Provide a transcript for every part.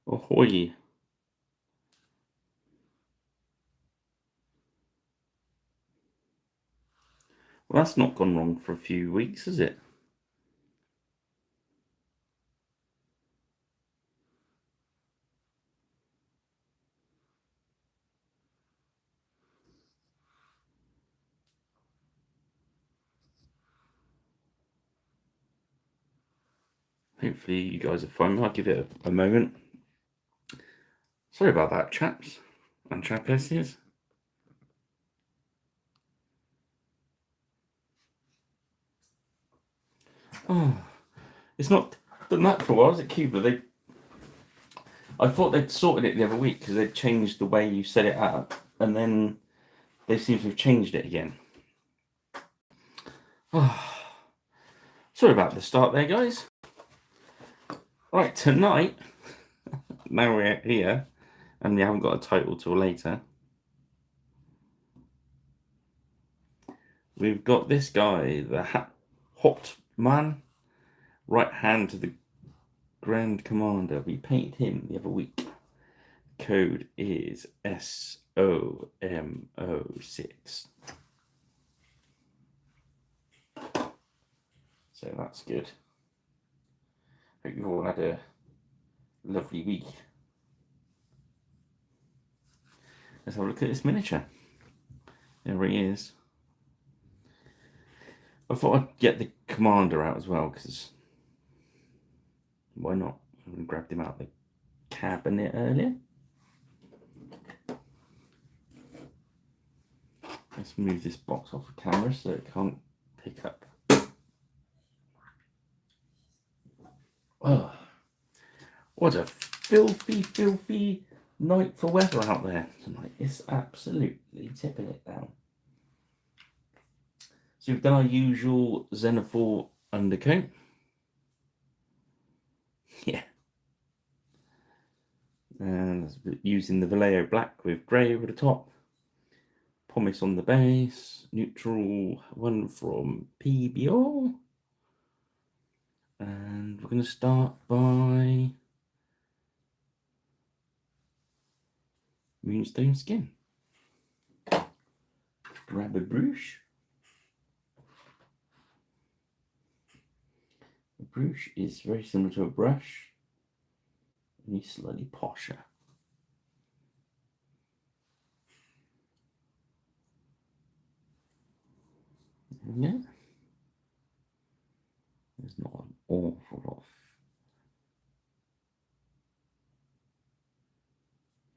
Ahoy. Well, that's not gone wrong for a few weeks, has it? Hopefully you guys are fine. I'll give it a moment. Sorry about that, chaps and chapesses. Oh, it's not done that for a while, is it, Cuba? I thought they'd sorted it the other week because they'd changed the way you set it up, and then they seem to have changed it again. Oh, sorry about the start there, guys. Right, tonight, now we're here, and we haven't got a title till later. We've got this guy, the Hot Man, right hand to the Grand Commander. We painted him the other week. Code is SOMO6. So that's good. Hope you've all had a lovely week. Let's have a look at this miniature. There he is. I thought I'd get the commander out as well, because why not? I grabbed him out of the cabinet earlier. Let's move this box off the camera so it can't pick up. Oh, what a filthy night for weather out there tonight. It's absolutely tipping it down. So we've done our usual Xenophore undercoat. Yeah. And using the Vallejo black with grey over the top. Pumice on the base. Neutral one from PBO. And we're going to start by Moonstone Skin. Grab a brush. A brush is very similar to a brush, only slightly posher. There we go. There's not an awful lot of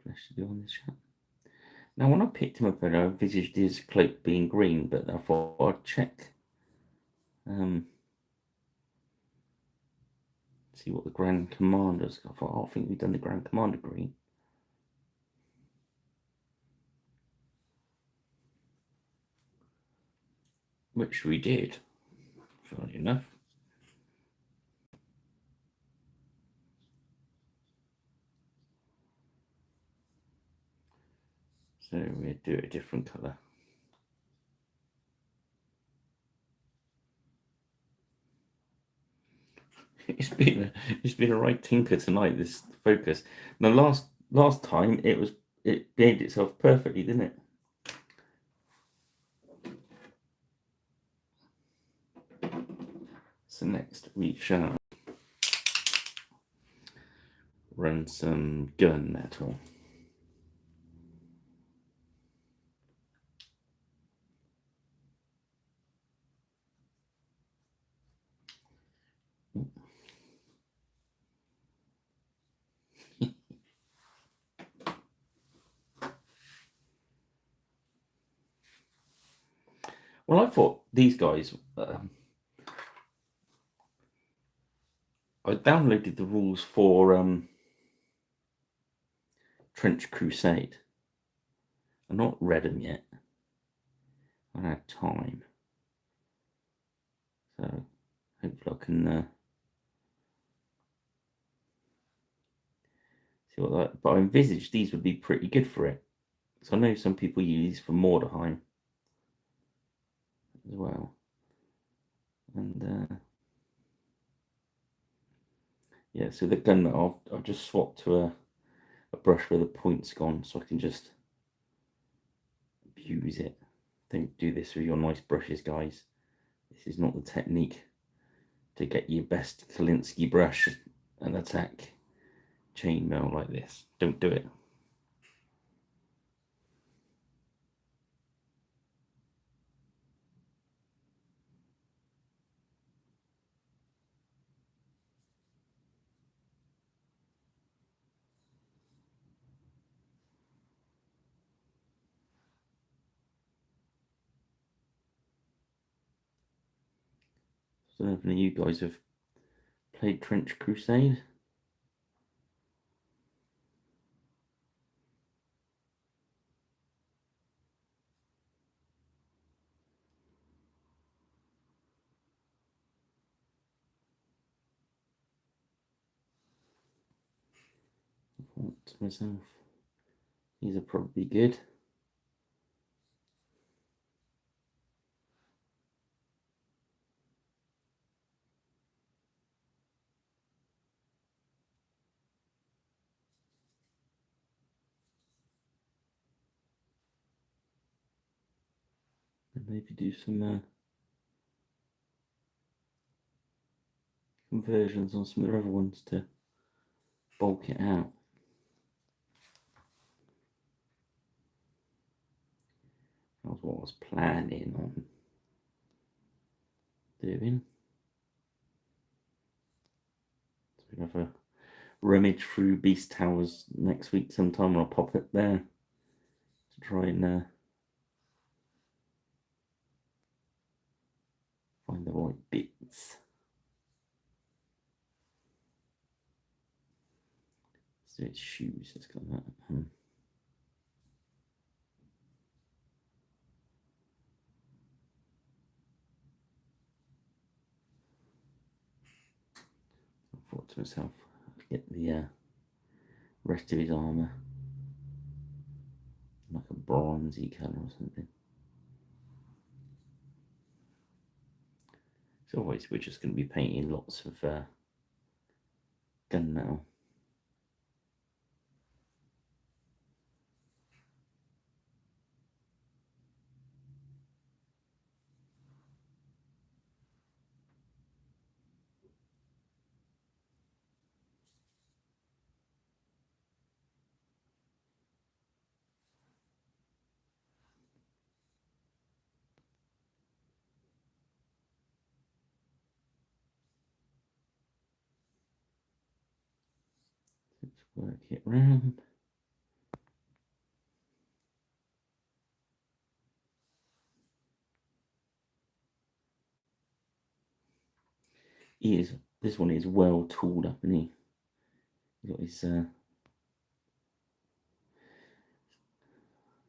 flesh to do on this chap. Now, when I picked him up, I envisaged his cloak being green, but I thought I'd check. See what the Grand Commander's got. I think we've done the Grand Commander green. Which we did, funny enough. So we'll do a different colour. It's been a right tinker tonight, this focus. Now last time it behaved itself perfectly, didn't it? So next we shall run some gunmetal. Well, I thought these guys. I downloaded the rules for Trench Crusade. I've not read them yet. I don't have time, so hopefully I can see what that. But I envisaged these would be pretty good for it. So I know some people use for Mordheim as well, and Yeah, so the gun I'll just swap to a brush where the point's gone, so I can just abuse it. Don't do this with your nice brushes, guys. This is not the technique to get your best Kalinsky brush and attack chainmail like this. Don't do it. So if any of you guys have played Trench Crusade, I thought to myself, these are probably good. And maybe do some conversions on some of the other ones to bulk it out. That was what I was planning on doing. So we have a rummage through Beast Towers next week sometime, and I'll pop it there to try and find the right bits. So it's shoes, it's got that. I thought to myself, I'd get the rest of his armour like a bronzy colour or something. So always we're just going to be painting lots of gunmetal. Let's work it round. This one is well tooled up, isn't he? He's got his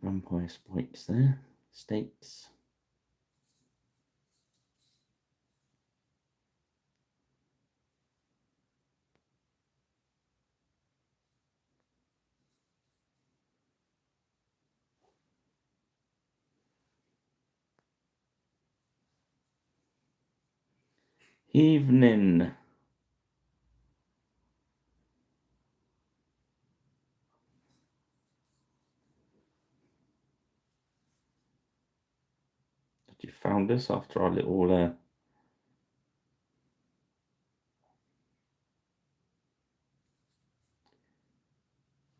vampire spikes there, stakes. Evening. You found us after our little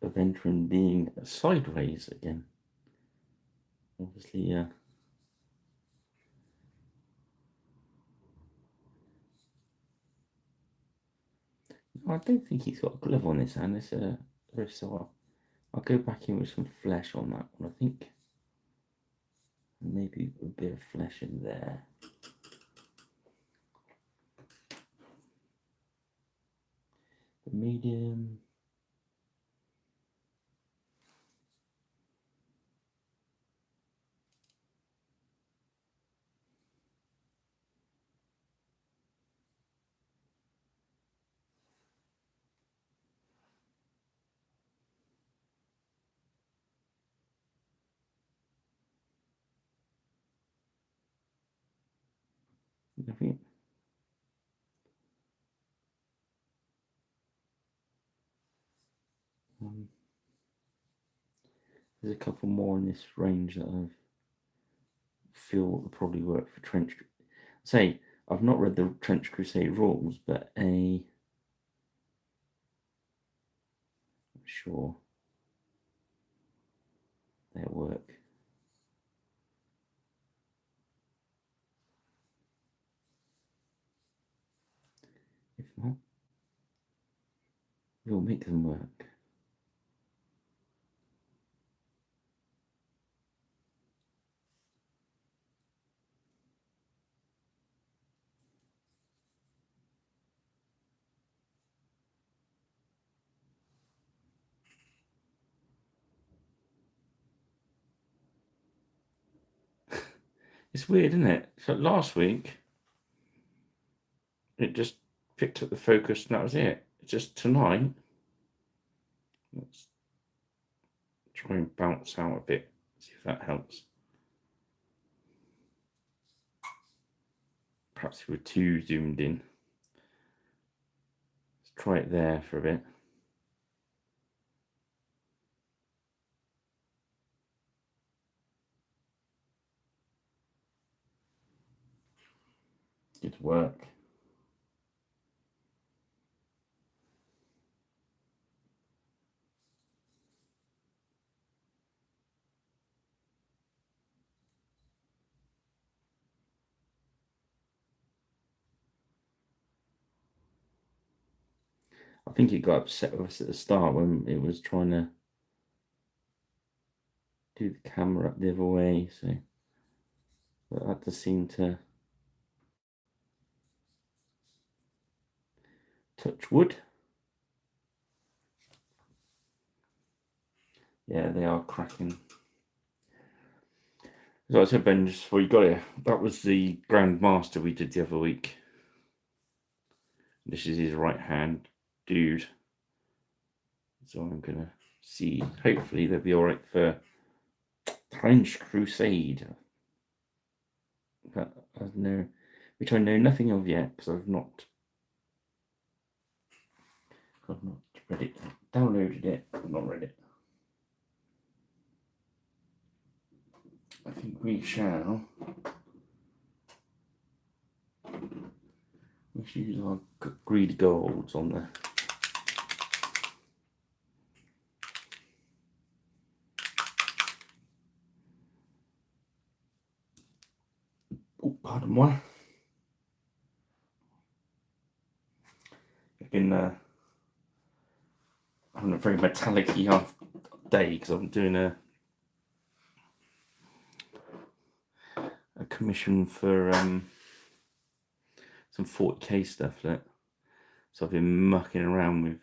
adventure in being sideways again. Obviously, I don't think he's got a glove on his hand. It's a wrist. I'll go back in with some flesh on that one, I think. Maybe a bit of flesh in there. The medium. I think There's a couple more in this range that I feel will probably work for trench. Say, I've not read the Trench Crusade rules, but I'm sure they'll work. If not, we'll make them work. It's weird, isn't it? So last week, it just picked up the focus and that was it. Just tonight, let's try and bounce out a bit, see if that helps. Perhaps we were too zoomed in. Let's try it there for a bit. Good work. I think it got upset with us at the start when it was trying to do the camera up the other way, so but that does seem to touch wood. Yeah, they are cracking. So I said, Ben, just before you got here, that was the Grand Master we did the other week. This is his right hand dude. So I'm gonna see. Hopefully they'll be all right for Trench Crusade. But which I know nothing of yet because I've not read it. Downloaded it, but not read it. I think we shall. Let's use our greedy golds on there. Oh, pardon me. I've been having a very metallic-y half day because I'm doing a commission for some 40k stuff. So I've been mucking around with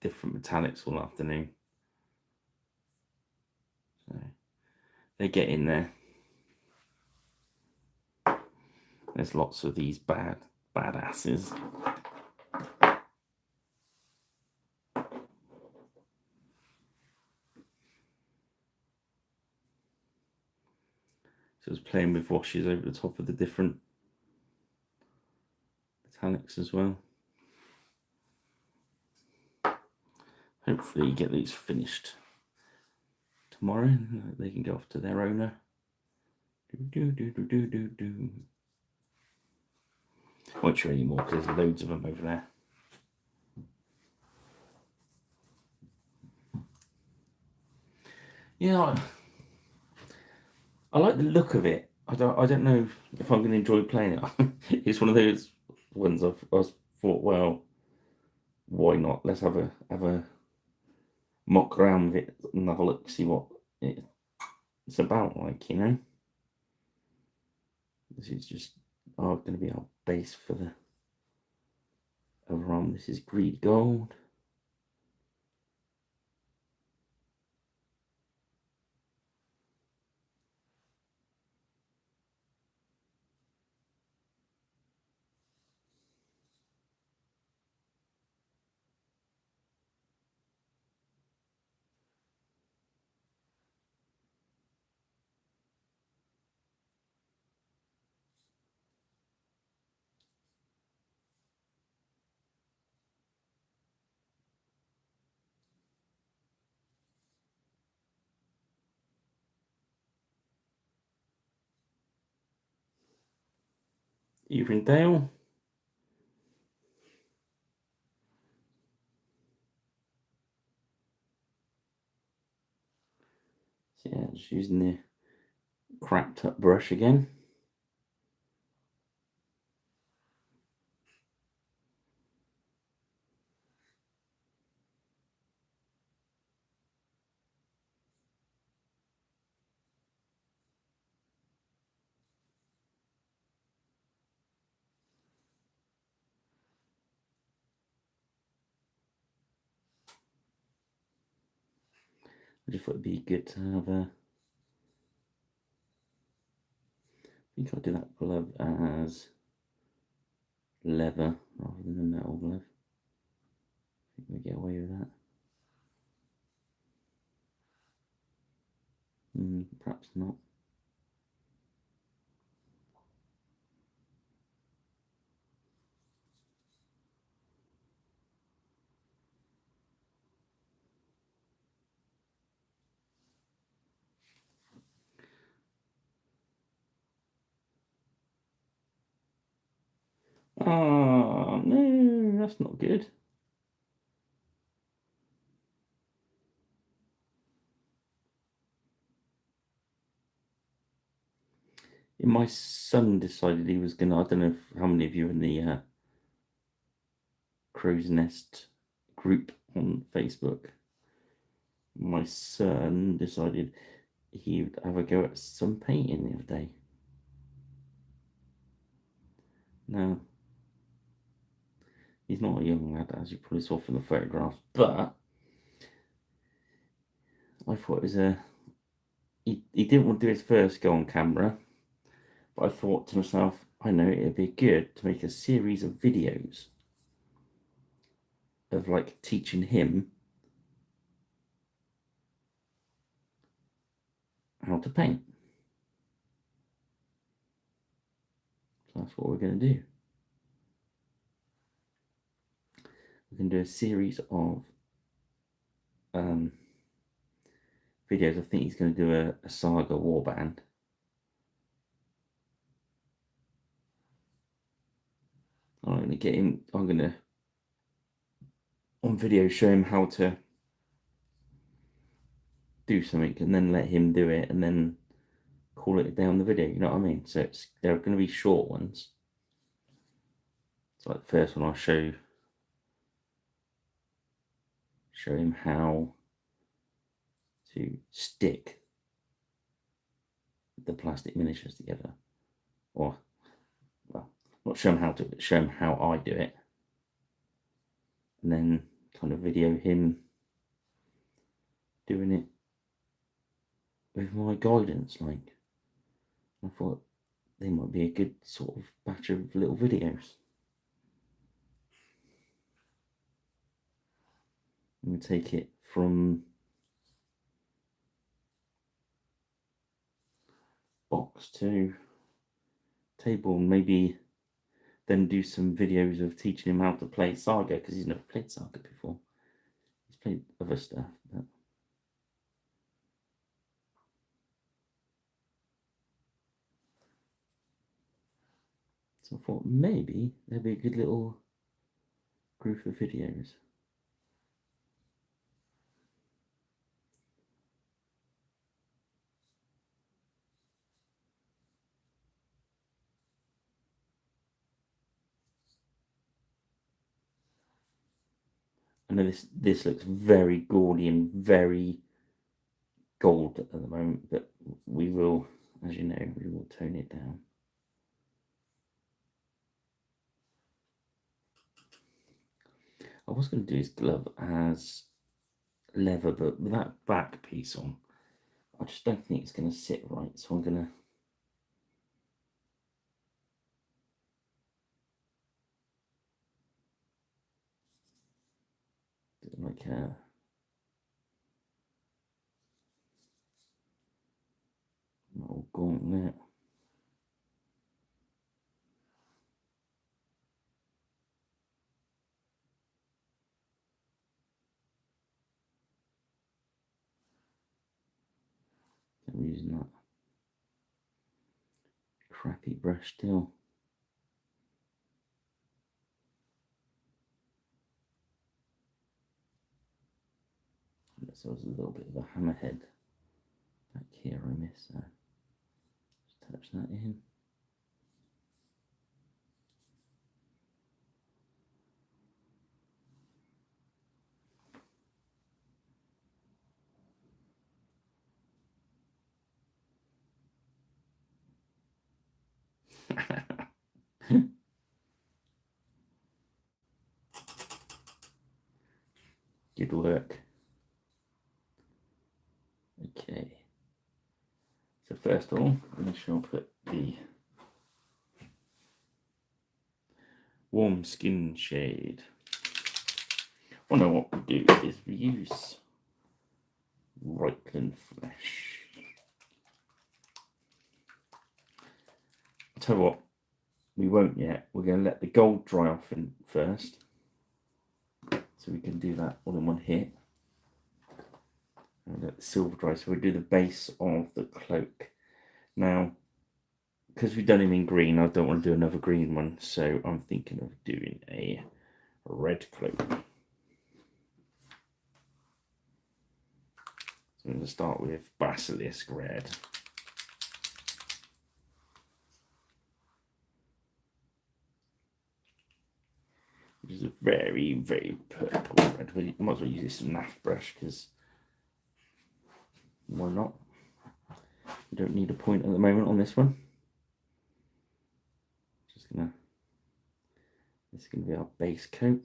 different metallics all afternoon. So they get in there. There's lots of these badasses. So I was playing with washes over the top of the different metallics as well. Hopefully get these finished tomorrow. They can go off to their owner. Won't show you more because there's loads of them over there. Yeah, I like the look of it. I don't know if I'm going to enjoy playing it. It's one of those ones I thought, well, why not? Let's have a mock around with it and have a look, see what it's about. Like, you know, this is just going to be our base for the overarm. This is greed gold. Evening Dale. So yeah, just using the cracked up brush again. I just thought it'd be good to have a. I think I'll do that glove as leather rather than a metal glove. I think we get away with that. Perhaps not. Oh no, that's not good. My son decided he was gonna. I don't know how many of you are in the Crow's Nest group on Facebook. My son decided he would have a go at some painting the other day. Now, he's not a young lad, as you probably saw from the photographs, but I thought it was a. He didn't want to do his first go on camera, but I thought to myself, I know it'd be good to make a series of videos of like teaching him how to paint. So that's what we're going to do. We're going to do a series of videos. I think he's going to do a Saga warband. I'm going to get him. I'm going to on video show him how to do something, and then let him do it, and then call it a day on the video. You know what I mean? So they're going to be short ones. So like the first one, I'll show him how to stick the plastic miniatures together, or well, not show him how to, but show him how I do it, and then kind of video him doing it with my guidance. Like, I thought they might be a good sort of batch of little videos. I'm going to take it from box to table, and maybe then do some videos of teaching him how to play Saga, because he's never played Saga before. He's played other stuff, but so I thought maybe there'd be a good little group of videos. I know this looks very gaudy and very gold at the moment, but we will, as you know, we will tone it down. I was going to do his glove as leather, but with that back piece on, I just don't think it's going to sit right. So I'm going to do like a little gauntlet. I'm using that crappy brush still. there was a little bit of a hammerhead back here I missed. So just touch that in. Good work. Okay. So first of all, we shall put the warm skin shade. Oh no, what we do is we use Reikland Flesh. I'll tell you what, we won't yet. We're going to let the gold dry off first. So we can do that all in one hit. And let the silver dry. So we'll do the base of the cloak. Now, because we've done him in green, I don't want to do another green one. So I'm thinking of doing a red cloak. So I'm going to start with Basilisk Red. Which is a very, very purple red. We might as well use this NAF brush because why not? We don't need a point at the moment on this one. This is gonna be our base coat.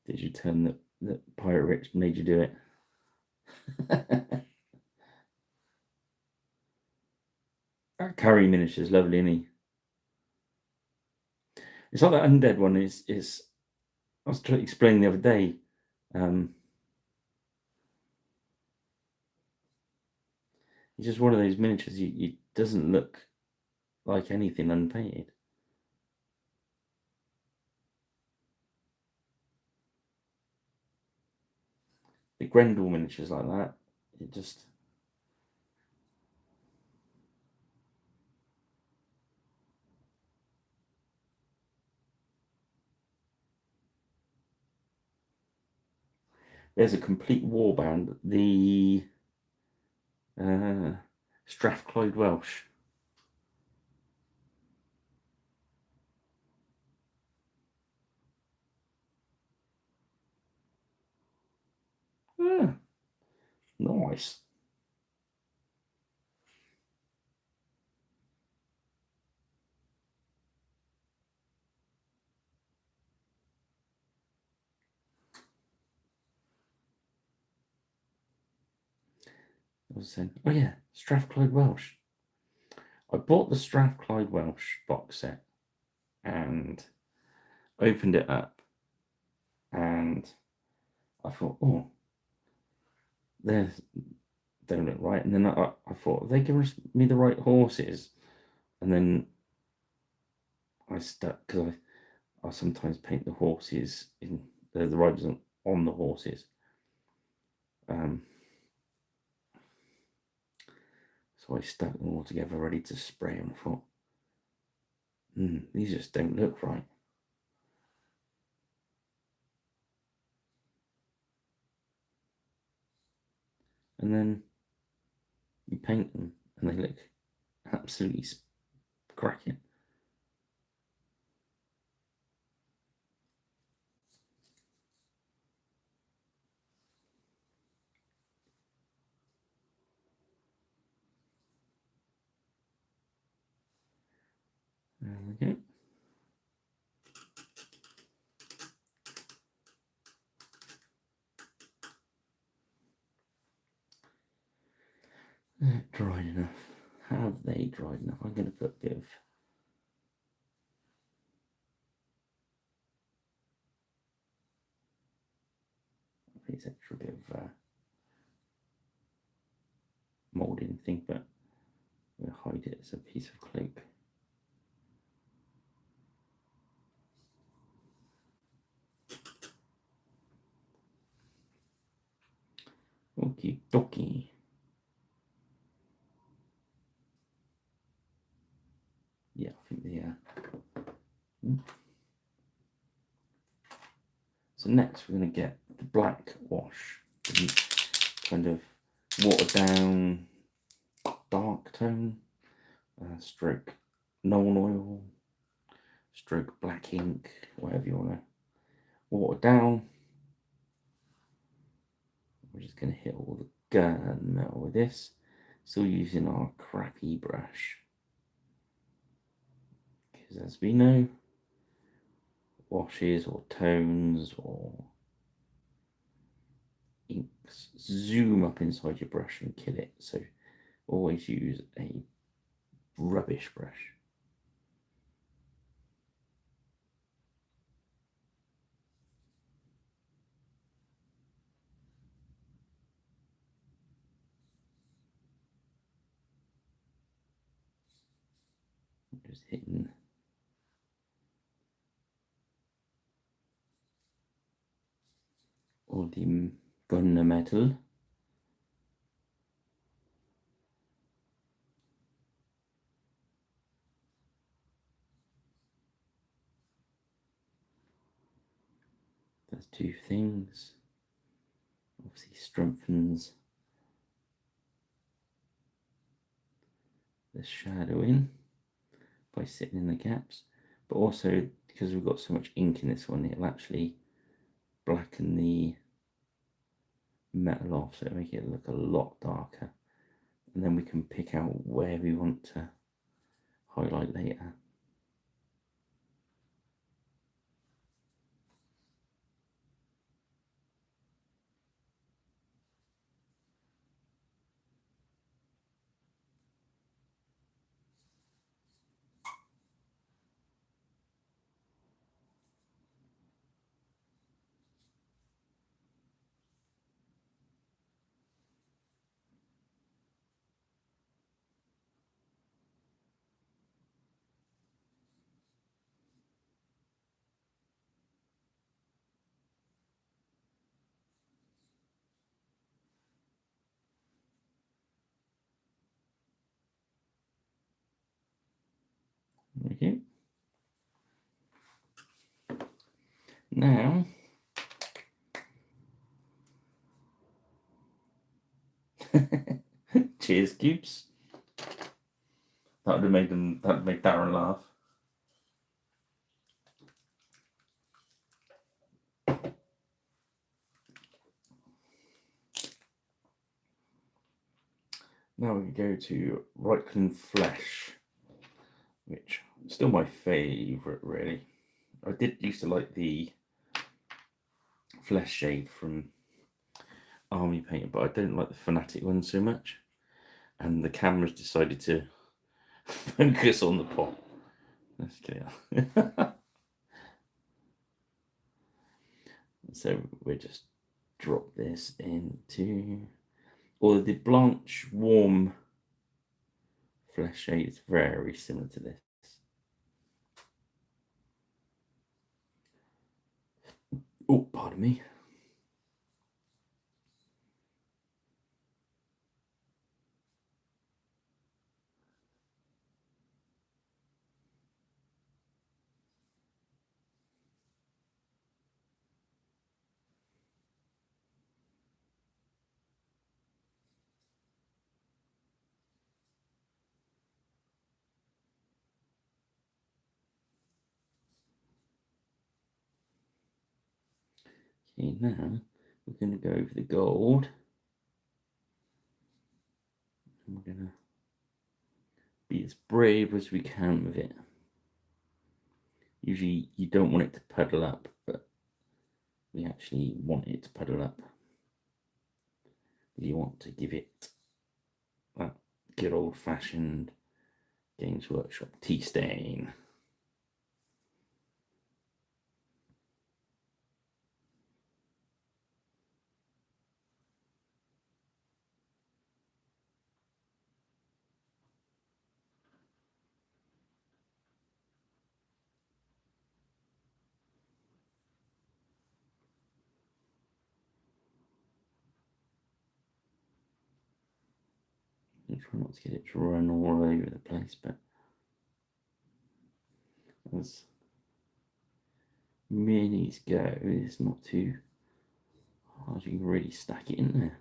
Did you turn that Pirate Rich made you do it? That curry miniature is lovely, isn't he? It's like that undead one is I was trying to explain the other day. It's just one of those miniatures. You doesn't look like anything unpainted. The Grendel miniatures like that, it just. There's a complete warband. The Strathclyde Welsh. Ah, nice. I was saying, oh yeah, Strathclyde Welsh. I bought the Strathclyde Welsh box set and opened it up, and I thought, oh, they don't look right. And then I thought, have they given me the right horses? And then I stuck because I sometimes paint the horses in the riders on the horses. So I stuck them all together ready to spray, and I thought, these just don't look right. And then you paint them and they look absolutely cracking. There we go. Dried enough. Have they dried enough? I'm going to put a bit of this extra bit of moulding thing, but we'll hide it as a piece of cloak. Okie dokie. Yeah, I think the so next we're going to get the black wash, kind of watered down dark tone, stroke Noel oil, stroke black ink, whatever you want to water down. We're just going to hit all the gun metal with this. Still using our crappy brush, because as we know, washes or tones or inks zoom up inside your brush and kill it. So always use a rubbish brush. Just hitting all the gunmetal. Does two things. Obviously strengthens the shadowing by sitting in the gaps, but also because we've got so much ink in this one, it'll actually blacken the metal off, so it'll make it look a lot darker, and then we can pick out where we want to highlight later. Okay. Now, cheers, cubes. That would have made them. That would make Darren laugh. Now we go to Reichland Flesh, which is still my favourite, really. I did used to like the Flesh shade from Army Painting, but I don't like the Fanatic one so much. And the camera's decided to focus on the pot. That's clear. So we just drop this into, or the Blanche Warm Flesh shade is very similar to this. Oh, pardon me. Okay, now we're going to go over the gold. And we're going to be as brave as we can with it. Usually you don't want it to puddle up, but we actually want it to puddle up. You want to give it that good old-fashioned Games Workshop tea stain. I try not to get it to run all over the place, but as minis go, it's not too hard. You can really stack it in there.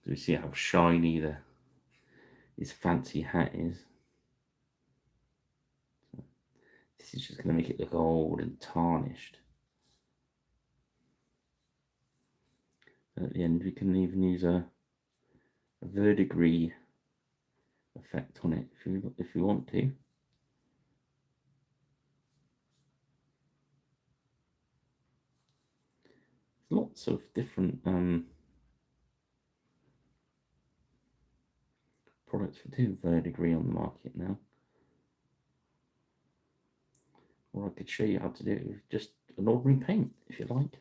Do you see how shiny his fancy hat is? This is just going to make it look old and tarnished. At the end, we can even use a verdigris effect on it if you want to. Lots of different products for doing verdigris on the market now. Or I could show you how to do it with just an ordinary paint, if you like.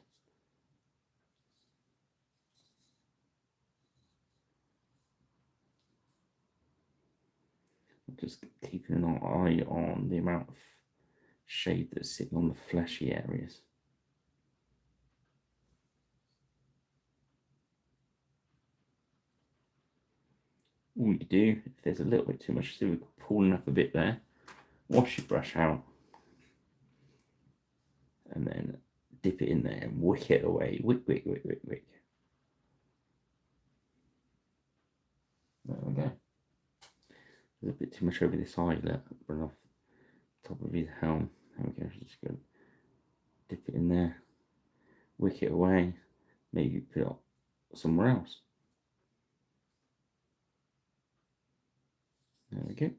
Just keeping an eye on the amount of shade that's sitting on the fleshy areas. All you do, if there's a little bit too much, so we're pulling up a bit there, wash your brush out, and then dip it in there and wick it away. Wick. There we go. There's a bit too much over this eye that run off the top of his helm. There we go. Just go dip it in there, wick it away, maybe put it somewhere else. There we go.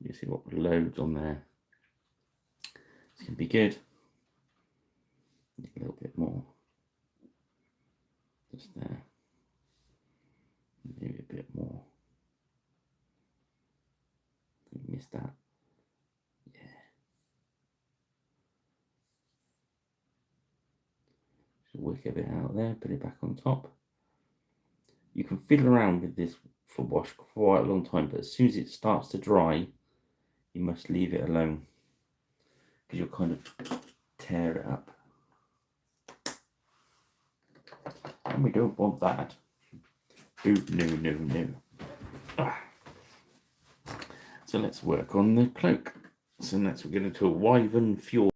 You see what loads on there. It's going to be good. A little bit more. Just there. Maybe a bit more. You missed that. Yeah. Just wick a bit out there, put it back on top. You can fiddle around with this for wash for quite a long time, but as soon as it starts to dry, you must leave it alone because you'll kind of tear it up. And we don't want that. No. So let's work on the cloak. So next we're going to do a wyvern fury.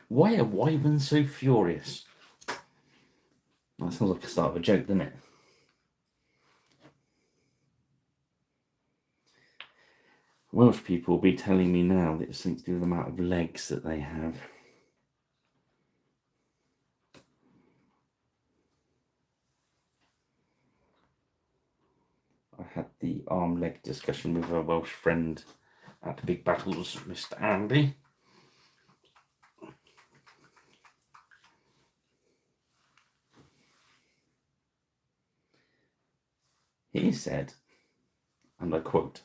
Why are wyverns so furious? That sounds like the start of a joke, doesn't it? Welsh people will be telling me now that it's something to do with the amount of legs that they have. I had the arm leg discussion with a Welsh friend at the Big Battles, Mr. Andy. He said, and I quote,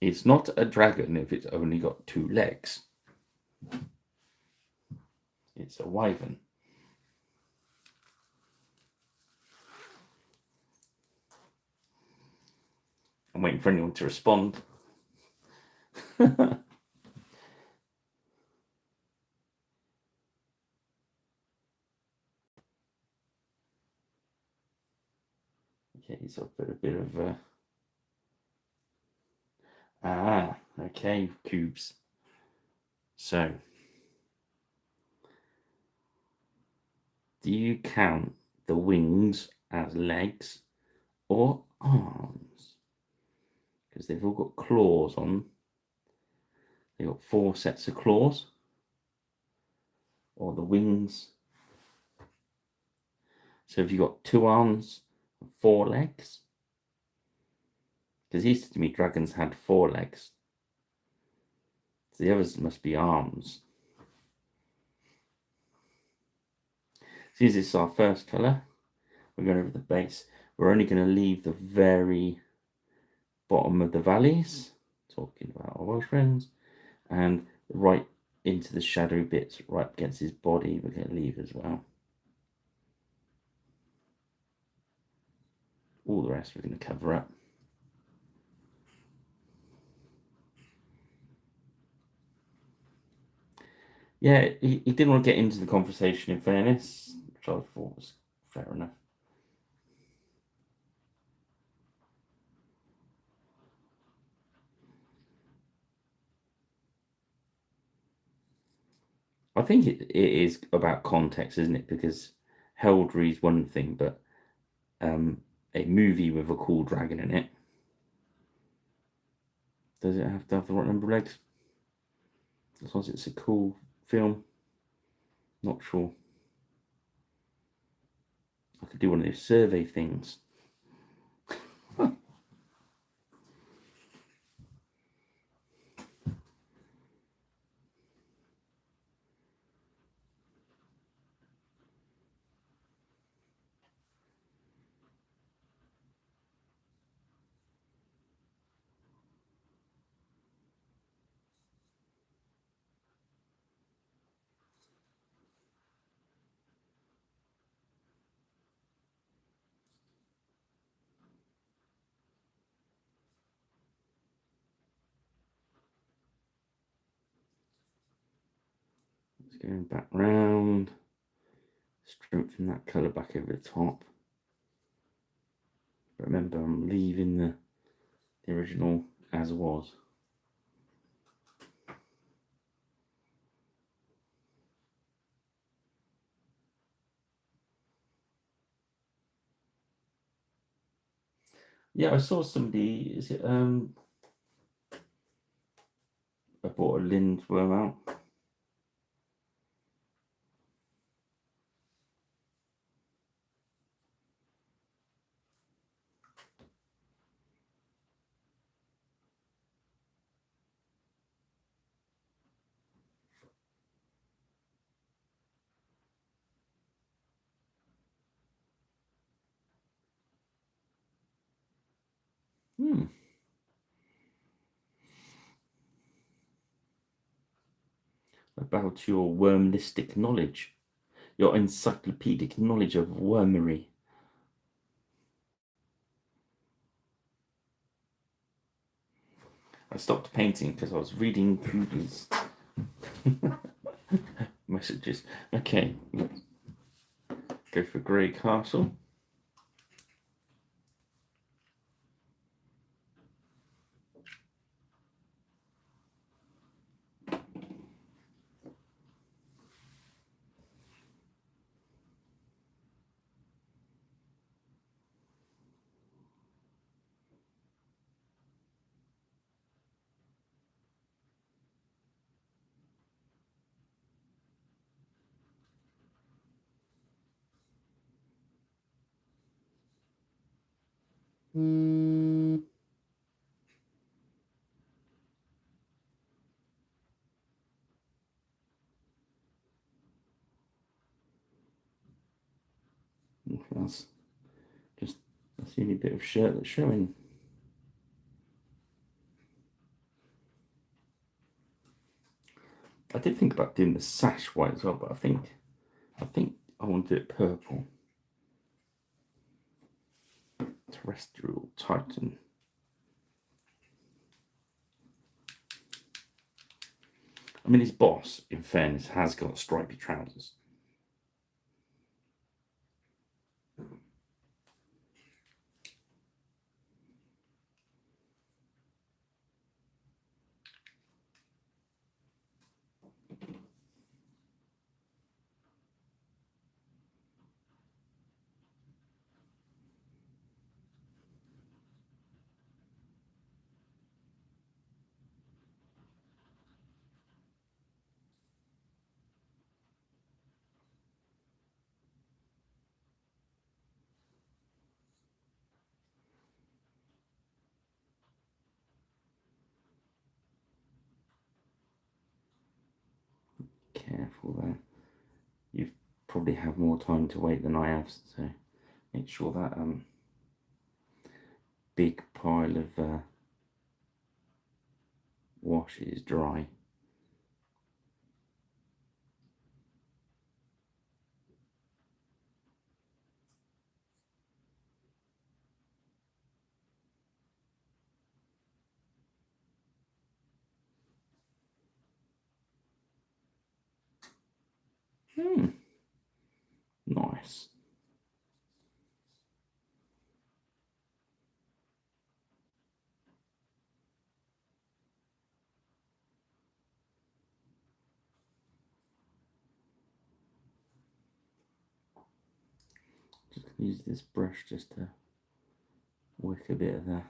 "It's not a dragon if it's only got 2 legs. It's a wyvern." I'm waiting for anyone to respond. Okay, so I'll put a bit of okay, cubes. So, do you count the wings as legs or arms? Because they've all got claws on. They've got 4 sets of claws. Or the wings. So have you got 2 arms and 4 legs? Because he said to me dragons had 4 legs. So the others must be arms. Since this is our first colour, we're going over the base. We're only going to leave the very bottom of the valleys, talking about our Welsh friends, and right into the shadowy bits right against his body we're going to leave as well. All the rest we're going to cover up. Yeah, he didn't want to get into the conversation, in fairness, which I thought was fair enough. I think it is about context, isn't it? Because heraldry is one thing, but a movie with a cool dragon in it, does it have to have the right number of legs? As long as it's a cool film. Not sure. I could do one of those survey things. It's going back round. Strengthen that colour back over the top. But remember, I'm leaving the original as was. Yeah, I saw somebody, is it I bought a lindworm out. About your wormlistic knowledge, your encyclopedic knowledge of wormery. I stopped painting because I was reading Google's messages. Okay, let's go for Grey Castle. That's the only bit of shirt that's showing. I did think about doing the sash white as well, but I think I want to do it purple. Terrestrial Titan. I mean, his boss, in fairness, has got stripy trousers. careful there. You probably have more time to wait than I have, so make sure that big pile of wash is dry. Nice. Just use this brush just to wick a bit of the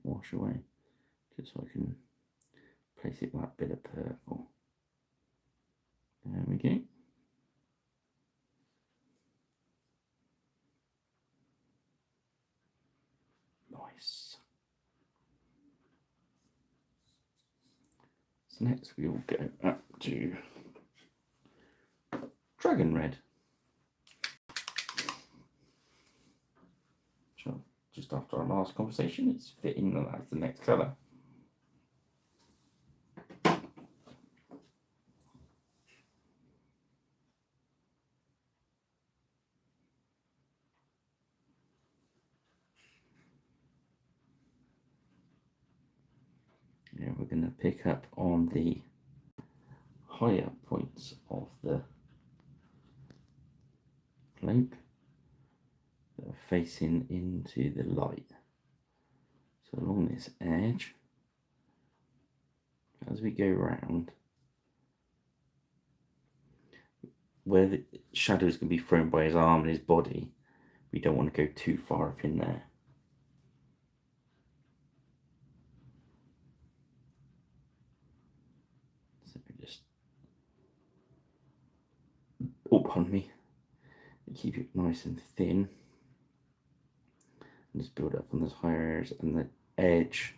wash away, just so I can place it with that bit of purple. There we go. Nice. So next we will go up to Dragon Red. So just after our last conversation, it's fitting that that's the next colour. Yeah, we're going to pick up on the higher points of the cloak that are facing into the light. So along this edge, as we go round, where the shadows can be thrown by his arm and his body, we don't want to go too far up in there. So just, oh, pardon me, keep it nice and thin. And just build up on those higher areas, and the edge,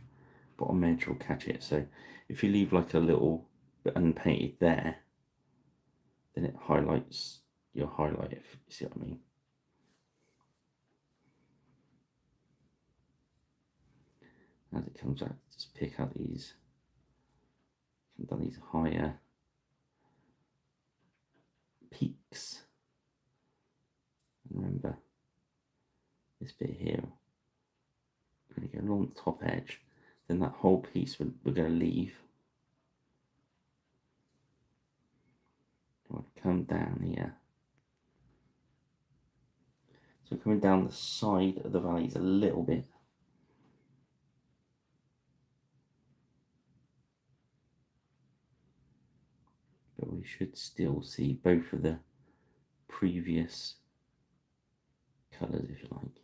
bottom edge will catch it. So if you leave like a little bit unpainted there, then it highlights your highlight, if you see what I mean. As it comes out, just pick out these, done these higher peaks. And remember, this bit here, we're going to go along the top edge, then that whole piece we're going to leave. We'll come down here. So coming down the side of the valleys a little bit. But we should still see both of the previous colours, if you like.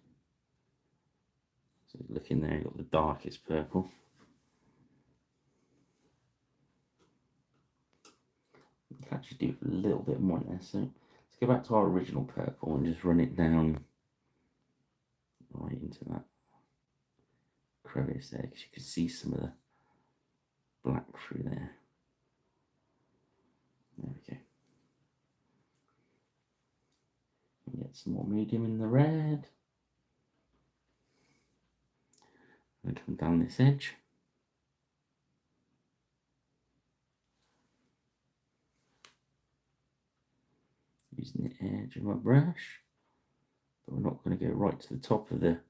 So look in there, you've got the darkest purple. You can actually do a little bit more there. So let's go back to our original purple and just run it down right into that crevice there, because you can see some of the black through there. There we go. Get some more medium in the red. And come down this edge. Using the edge of my brush. But we're not going to go right to the top of the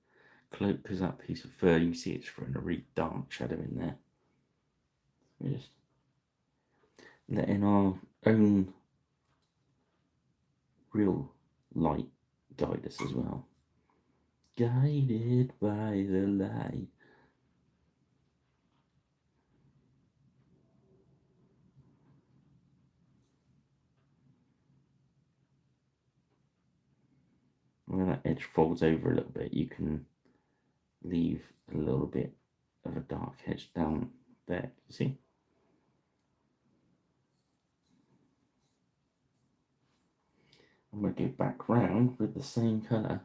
cloak, because that piece of fur, you can see it's throwing a really dark shadow in there. We're just letting our own real light guide us as well. Guided by the light. When that edge folds over a little bit, you can leave a little bit of a dark edge down there, you see? I'm going to go back round with the same colour,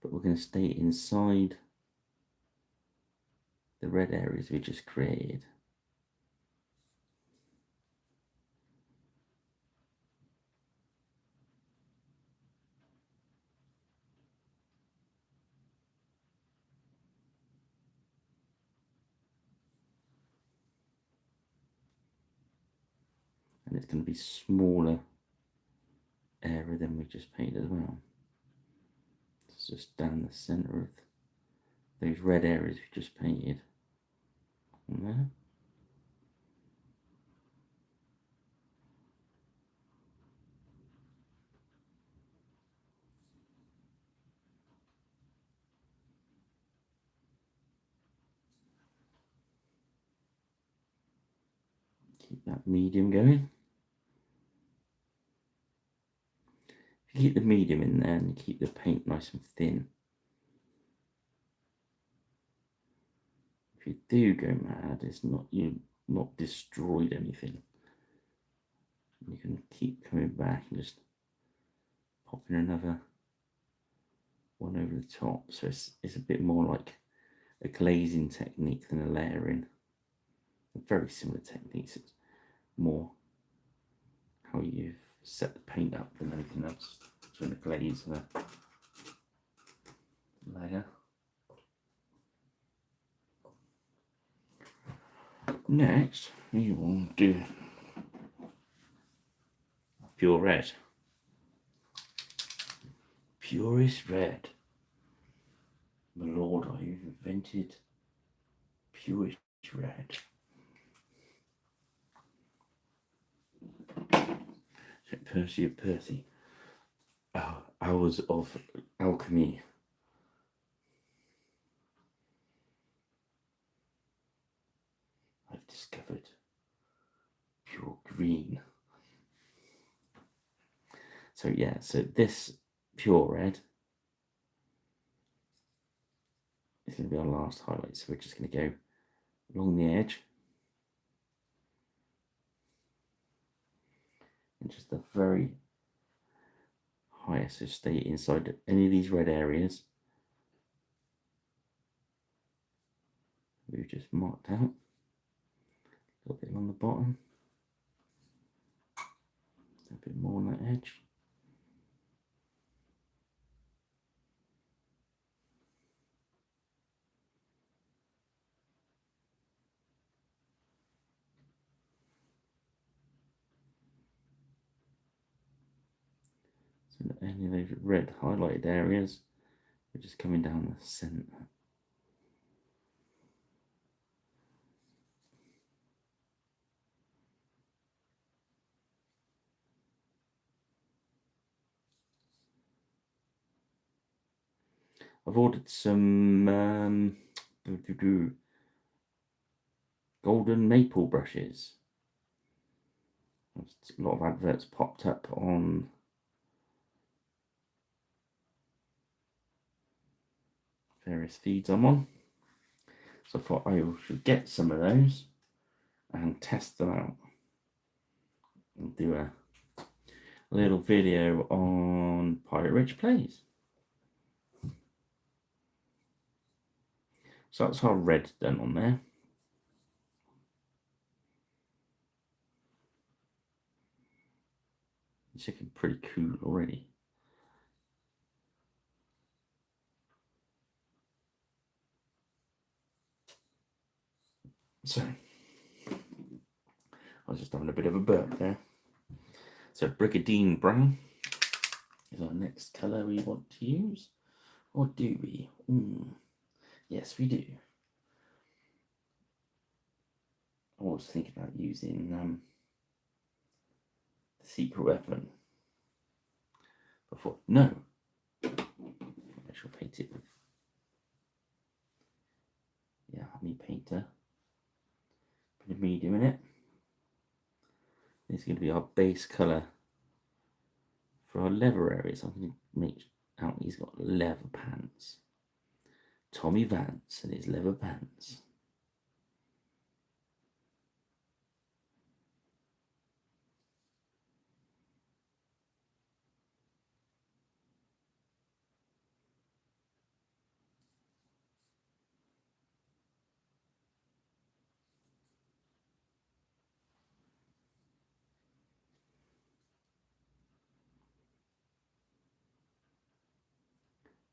but we're going to stay inside the red areas we just created. And it's going to be smaller area than we just painted as well. It's just down the centre of those red areas we just painted on there. Keep that medium going. If you keep the medium in there and you keep the paint nice and thin, if you do go mad, it's not, you've not destroyed anything. You can keep coming back and just popping another one over the top. So it's a bit more like a glazing technique than a layering. Very similar techniques. It's more how you've set the paint up than anything else between a glaze and a layer. Next, we will do pure red. Purest red. My lord, I've invented purest red. So Percy of Percy. Hours of alchemy. I've discovered pure green. So yeah, so this pure red is going to be our last highlight. So we're just going to go along the edge and just the very highest, so stay inside any of these red areas we've just marked out. A little bit along the bottom, a bit more on that edge. So that any of those red highlighted areas, we're just coming down the centre. I've ordered some golden maple brushes. A lot of adverts popped up on various feeds I'm on. So I thought I should get some of those and test them out and do a little video on Pirate Rich Plays. So that's our red done on there. It's looking pretty cool already. So I was just having a bit of a burp there. So Brigadine Brown is our next colour we want to use. Or do we? Yes, we do. I was thinking about using the secret weapon. I thought, no, I shall paint it with honey painter. Put a medium in it. This is going to be our base colour for our leather areas. I'm going to make out he's got leather pants. Tommy Vance and his leather pants.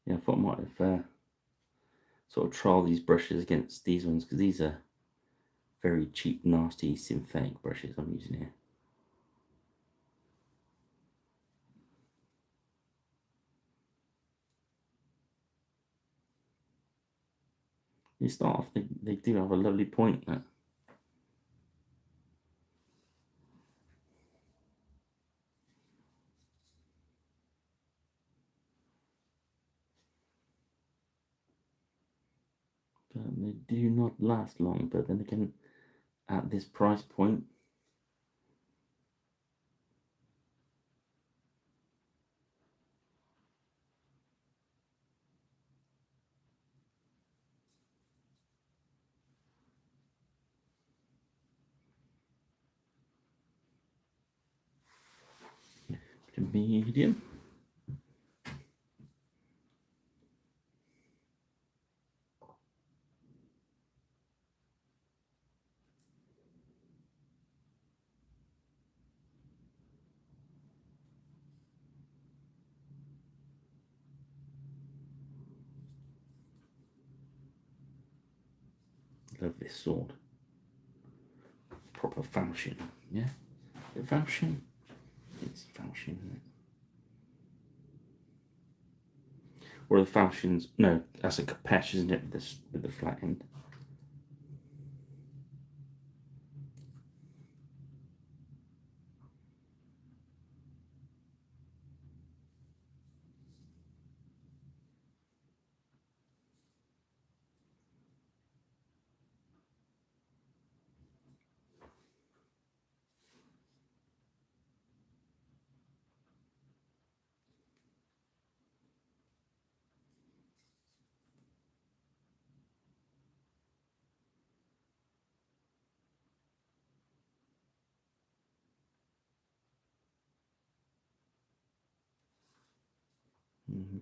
Yeah, I thought I might have sort of trial these brushes against these ones, because these are very cheap, nasty synthetic brushes I'm using here. You start off, they do have a lovely point there. But they do not last long, but then again, at this price point, medium. Love this sword. Proper falchion, yeah? Is it falchion? It's falchion, isn't it? Or the falchions? No, that's a capeche, isn't it? This with the flat end.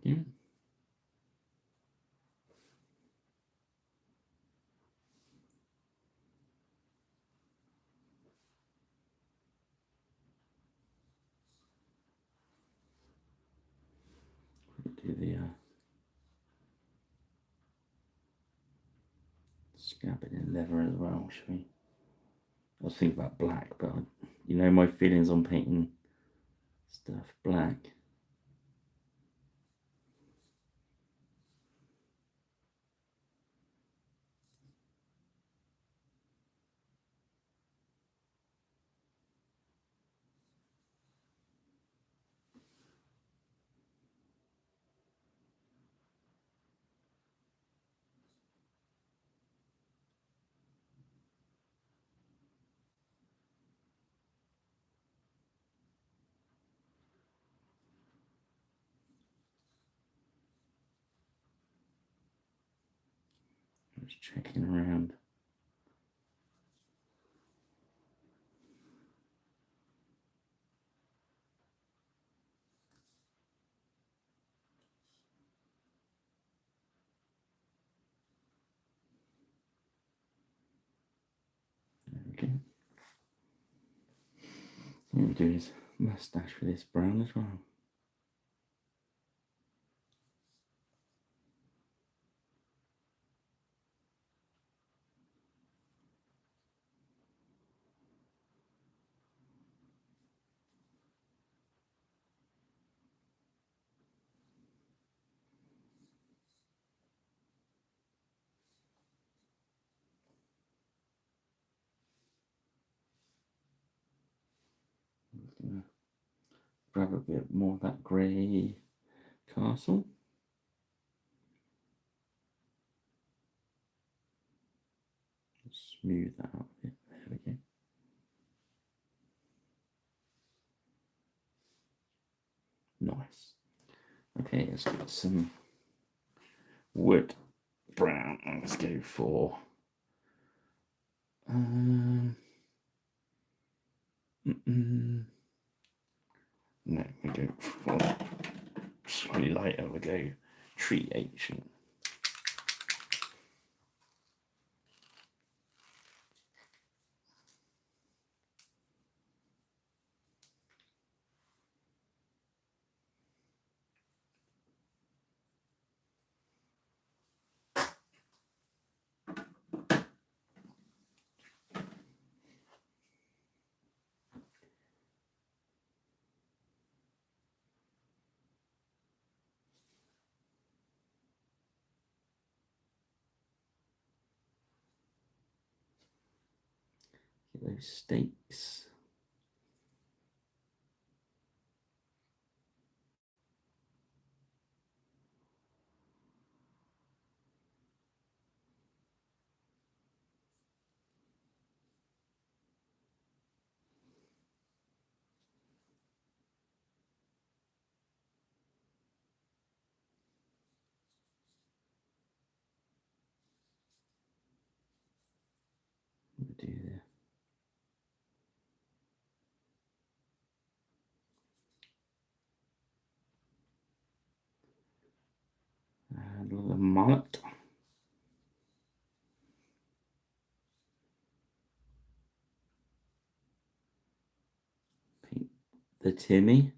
Okay. Do the scab it in leather as well, shall we? I was thinking about black, but you know my feelings on painting stuff black. Just checking around. Okay. I'm going to do his moustache for this brown as well. Grab a bit more of that grey castle. Smooth that out a bit. There we go. Nice. Okay, let's get some wood brown. Let's go for no, we go for slightly lighter. We go tree ancient. Steaks. What do we do there? And a little mullet. Paint the Timmy.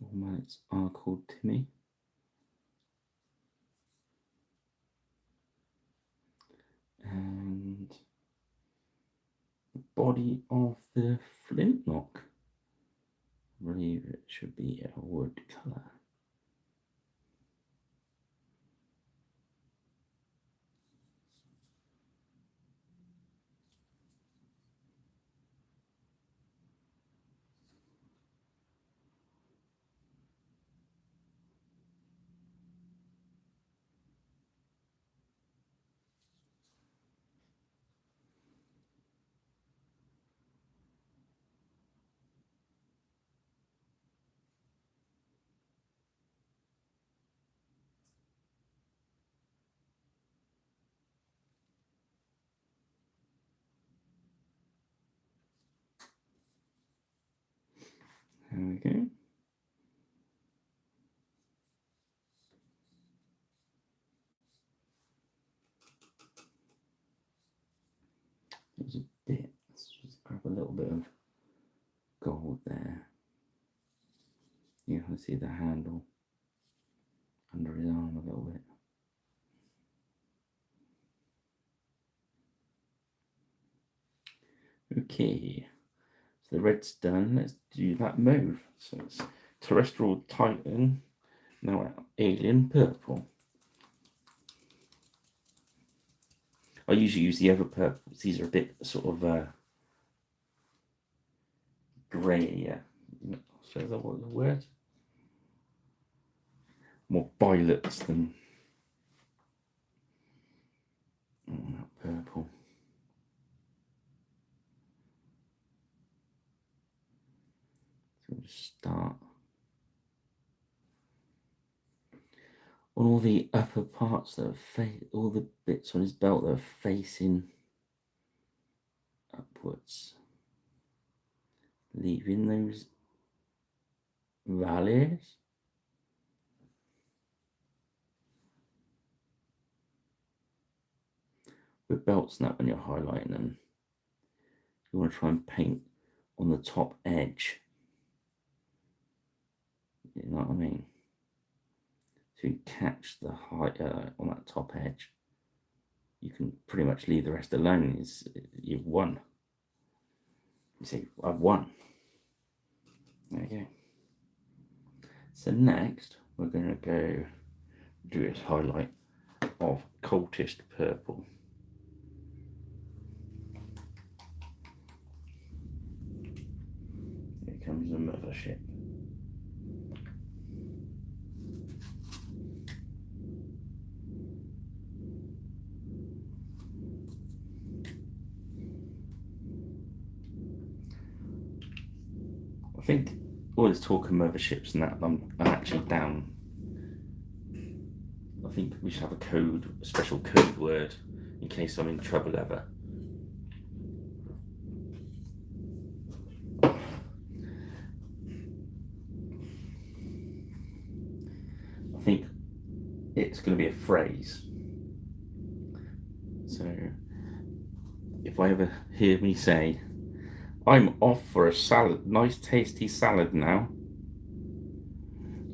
All mullets are called Timmy. And the body of the flintlock. I believe it should be a wood colour. There we go. There's a bit. Let's just grab a little bit of gold there. You can see the handle under his arm a little bit. Okay, so the red's done. Let's do that move. So it's terrestrial Titan, now alien purple. I usually use the other purples. These are a bit sort of grey. So is that what the word? More violets than purple. So we'll just start on all the upper parts that are all the bits on his belt that are facing upwards, leaving those valleys. With belts now, when you're highlighting them, you want to try and paint on the top edge. You know what I mean? So you catch the height on that top edge. You can pretty much leave the rest alone. You've won. You say, I've won. There you go. So next, we're going to go do this highlight of cultist purple. Here comes the mothership. I think all this talk of motherships and that, I'm actually down. I think we should have a special code word in case I'm in trouble ever. I think it's going to be a phrase. So if I ever hear me say, I'm off for a salad, nice tasty salad now,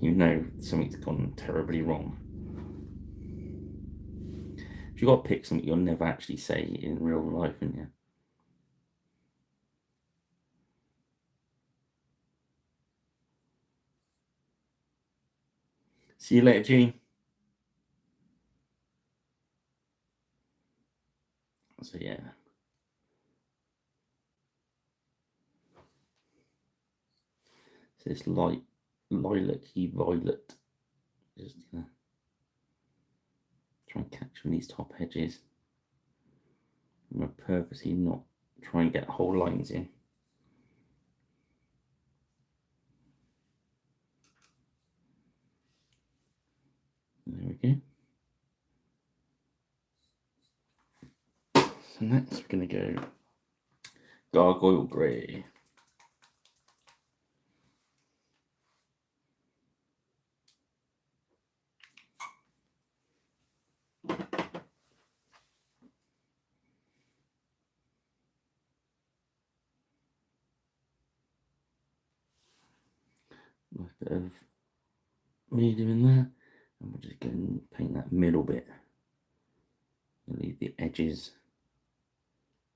you know something's gone terribly wrong. You've got to pick something you'll never actually say in real life, haven't you? See you later, Gene. So yeah. So this light lilac-y violet. Just gonna try and catch on these top edges. I'm gonna purposely not try and get whole lines in. There we go. So next we're gonna go gargoyle grey. A bit of medium in there, and we're just going to paint that middle bit. Leave the edges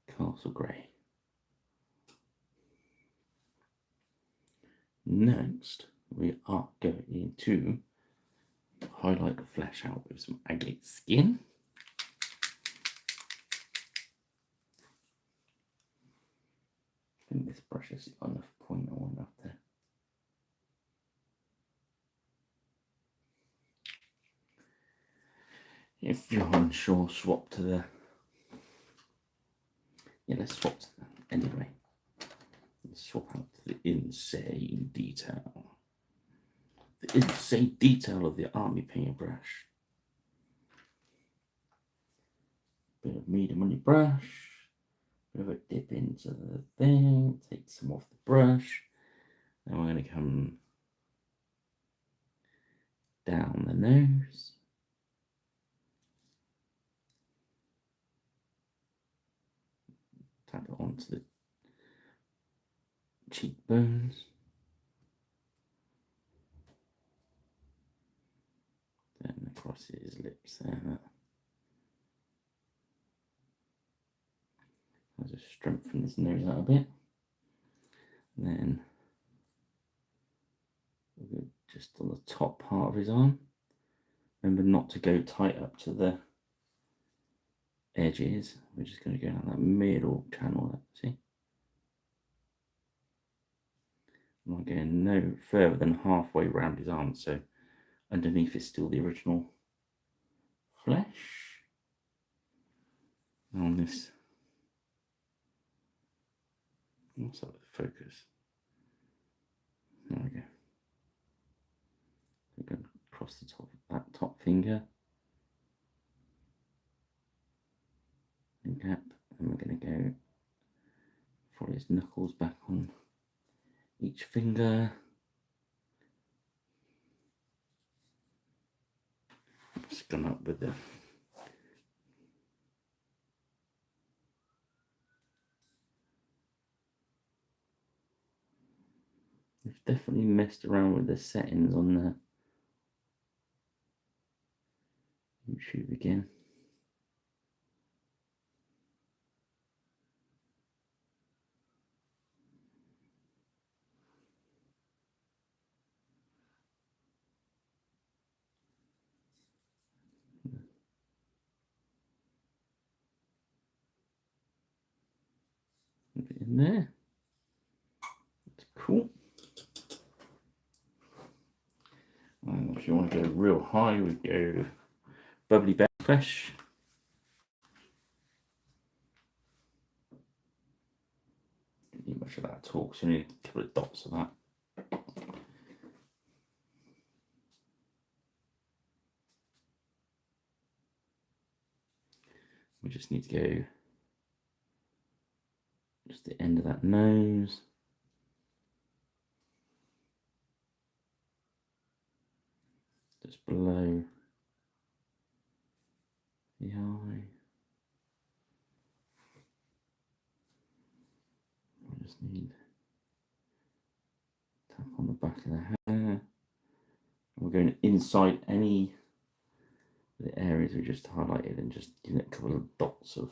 castle grey. Next, we are going to highlight the flesh out with some agate skin. I think this brush has got enough point or enough there. If you're unsure, swap to the... Yeah, let's swap to that anyway. Let's swap out to the insane detail. The insane detail of the army paintbrush. Bit of medium on your brush. Bit of a dip into the thing. Take some off the brush. Then we're going to come down the nose. Tap it onto the cheekbones. Then across his lips there. I'll just strengthen his nose out a bit. And then we'll go just on the top part of his arm. Remember not to go tight up to the edges. We're just going to go down that middle channel there, see? I'm not going no further than halfway around his arm, so underneath is still the original flesh. On this, what's up with the focus? There we go. We're going across the top of that top finger. And gap, and we're going to go for his knuckles back on each finger. Just gone up with the we've definitely messed around with the settings on the YouTube again. A bit in there. That's cool. And if you want to go real high, we go bubbly back flesh. Don't need much of that at all, because you need a couple of dots of that. We just need to go just the end of that nose. Just below the eye. I just need tap on the back of the hair. We're going inside any of the areas we just highlighted and just giving it a couple of dots of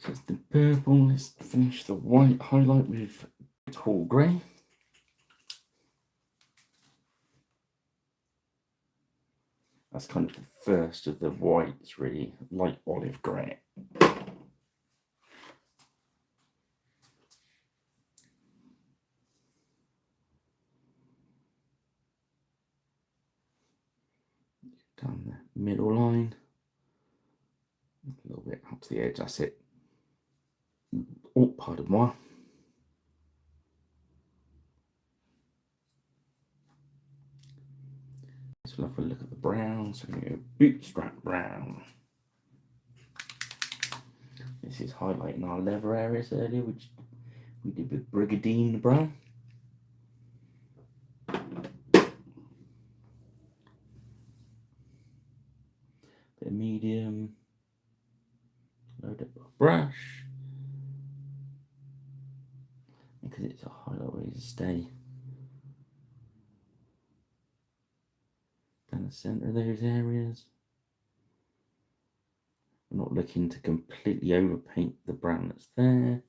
That's the purple. Let's finish the white highlight with tall grey. That's kind of the first of the whites, really, light olive grey. Down the middle line, a little bit up to the edge, that's it. Oh, pardon moi. So we'll have a look at the brown. So we're going to go bootstrap brown. This is highlighting our leather areas earlier, which we did with Brigadine brown. Bit of medium. Load up our brush. Because it's a highlight, where you stay down the centre of those areas. We're not looking to completely overpaint the brown that's there.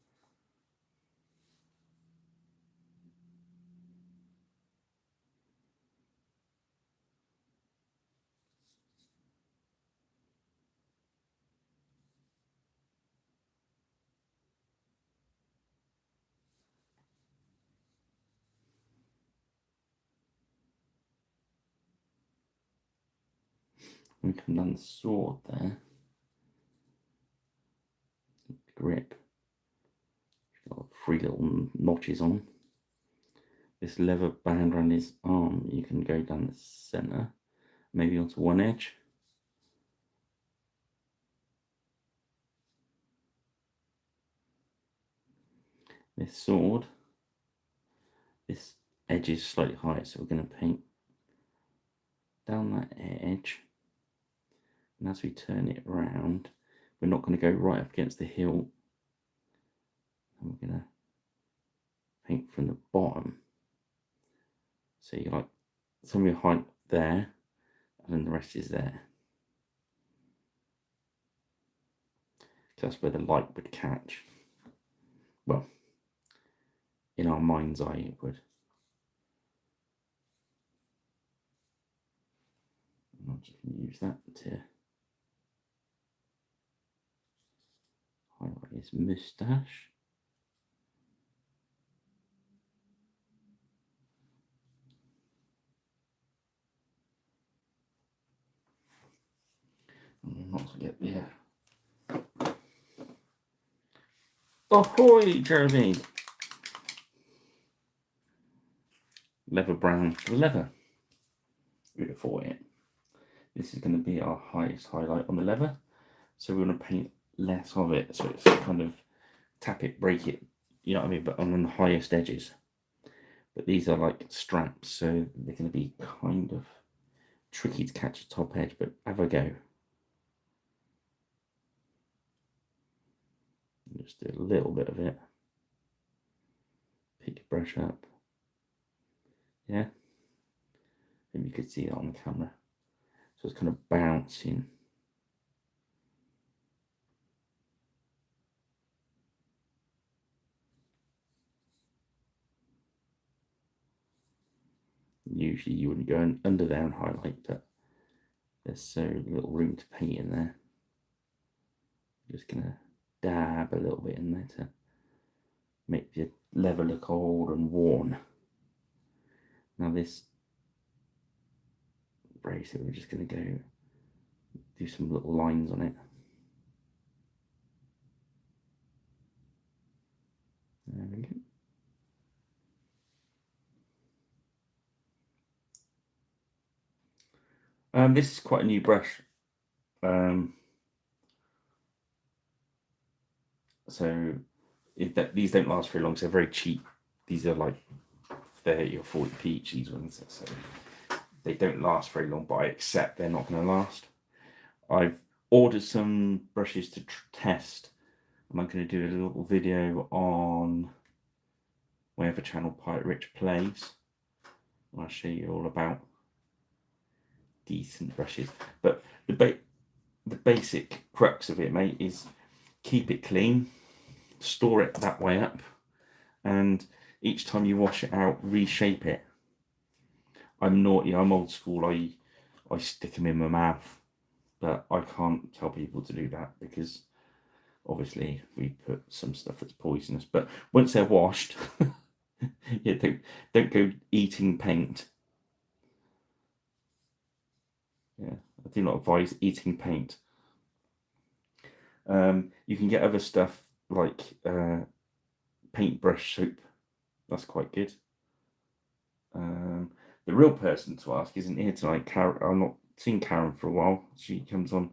We come down the sword there. The grip. Got 3 little notches on. This leather band around his arm, you can go down the centre, maybe onto one edge. This sword, this edge is slightly higher, so we're going to paint down that edge. And as we turn it around, we're not going to go right up against the hilt. And we're going to paint from the bottom. So you like some of your height there, and then the rest is there. So that's where the light would catch. Well, in our mind's eye it would. And I'll just use that to highlight his moustache. And not to get the ahoy, Jeremy! Leather brown for leather. Beautiful it. This is going to be our highest highlight on the leather. So we're going to paint less of it. So it's kind of tap it, break it, you know what I mean, but on the highest edges. But these are like straps, so they're going to be kind of tricky to catch the top edge, but have a go. Just do a little bit of it. Pick your brush up. Yeah. Maybe you could see that on the camera. So it's kind of bouncing. Usually you wouldn't go under there and highlight, but there's so little room to paint in there. I'm just going to dab a little bit in there to make the leather look old and worn. Now this bracelet, we're just going to go do some little lines on it. There we go. This is quite a new brush. So these don't last very long, so they're very cheap. These are like 30 or 40p each, these ones. So they don't last very long, but I accept they're not going to last. I've ordered some brushes to test, and I'm going to do a little video on wherever channel Pirate Rich plays. I'll show you all about decent brushes. But the basic crux of it, mate, is keep it clean, store it that way up, and each time you wash it out, reshape it. I'm naughty, I'm old school, I stick them in my mouth, but I can't tell people to do that because obviously we put some stuff that's poisonous. But once they're washed, yeah, don't go eating paint. Yeah, I do not advise eating paint. You can get other stuff like paintbrush soap. That's quite good. The real person to ask isn't here tonight. Karen, I've not seen Karen for a while. She comes on.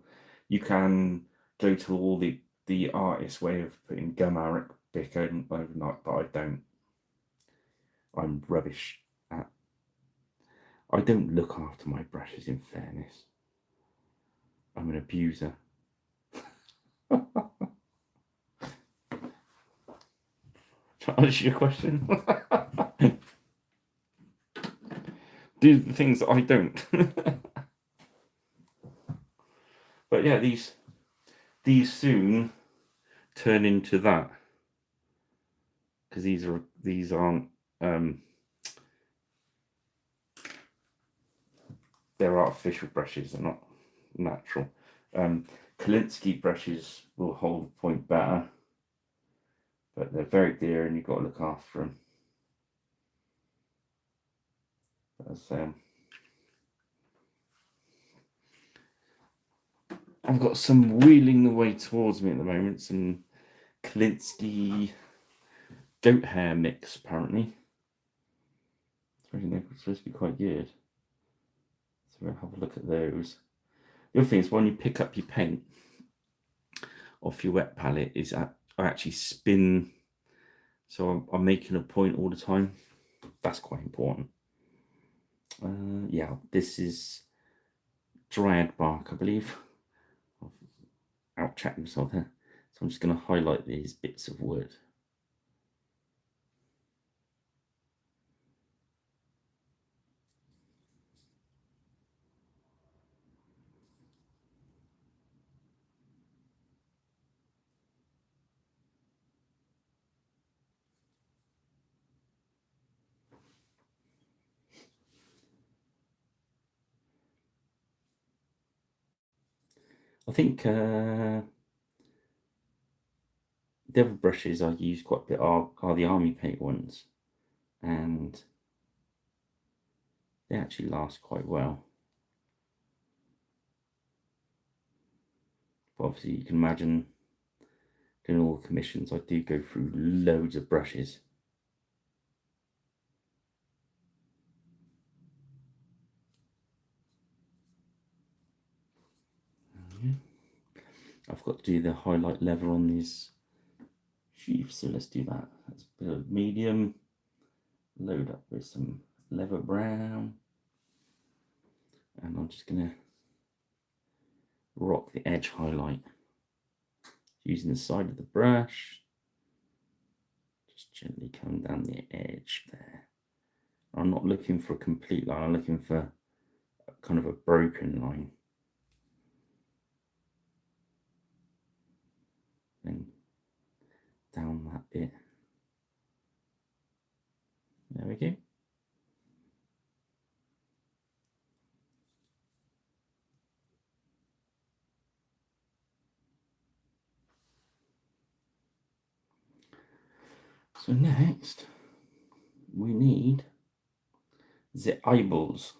You can go to all the artist way of putting gum arabic overnight, but I don't. I'm rubbish at. I don't look after my brushes. In fairness, I'm an abuser. To answer your question, do the things that I don't. But yeah, these soon turn into that because these aren't they're artificial brushes. They're not natural. Kolinsky brushes will hold the point better, but they're very dear and you've got to look after them. As I've got some wheeling the way towards me at the moment. Some Kolinsky goat hair mix, apparently. It's supposed to be quite good. So we'll have a look at those. The other thing is when you pick up your paint off your wet palette, is I actually spin. So I'm making a point all the time. That's quite important. Yeah, this is dryad bark, I believe. Out chatting myself there. So I'm just going to highlight these bits of wood. I think the other brushes I use quite a bit are the army paint ones, and they actually last quite well. But obviously, you can imagine doing all the commissions, I do go through loads of brushes. I've got to do the highlight level on these sheaths, so let's do that. Let's put a medium, load up with some leather brown, and I'm just going to rock the edge highlight using the side of the brush. Just gently come down the edge there. I'm not looking for a complete line, I'm looking for kind of a broken line. Then down that bit. There we go. So next, we need the eyeballs,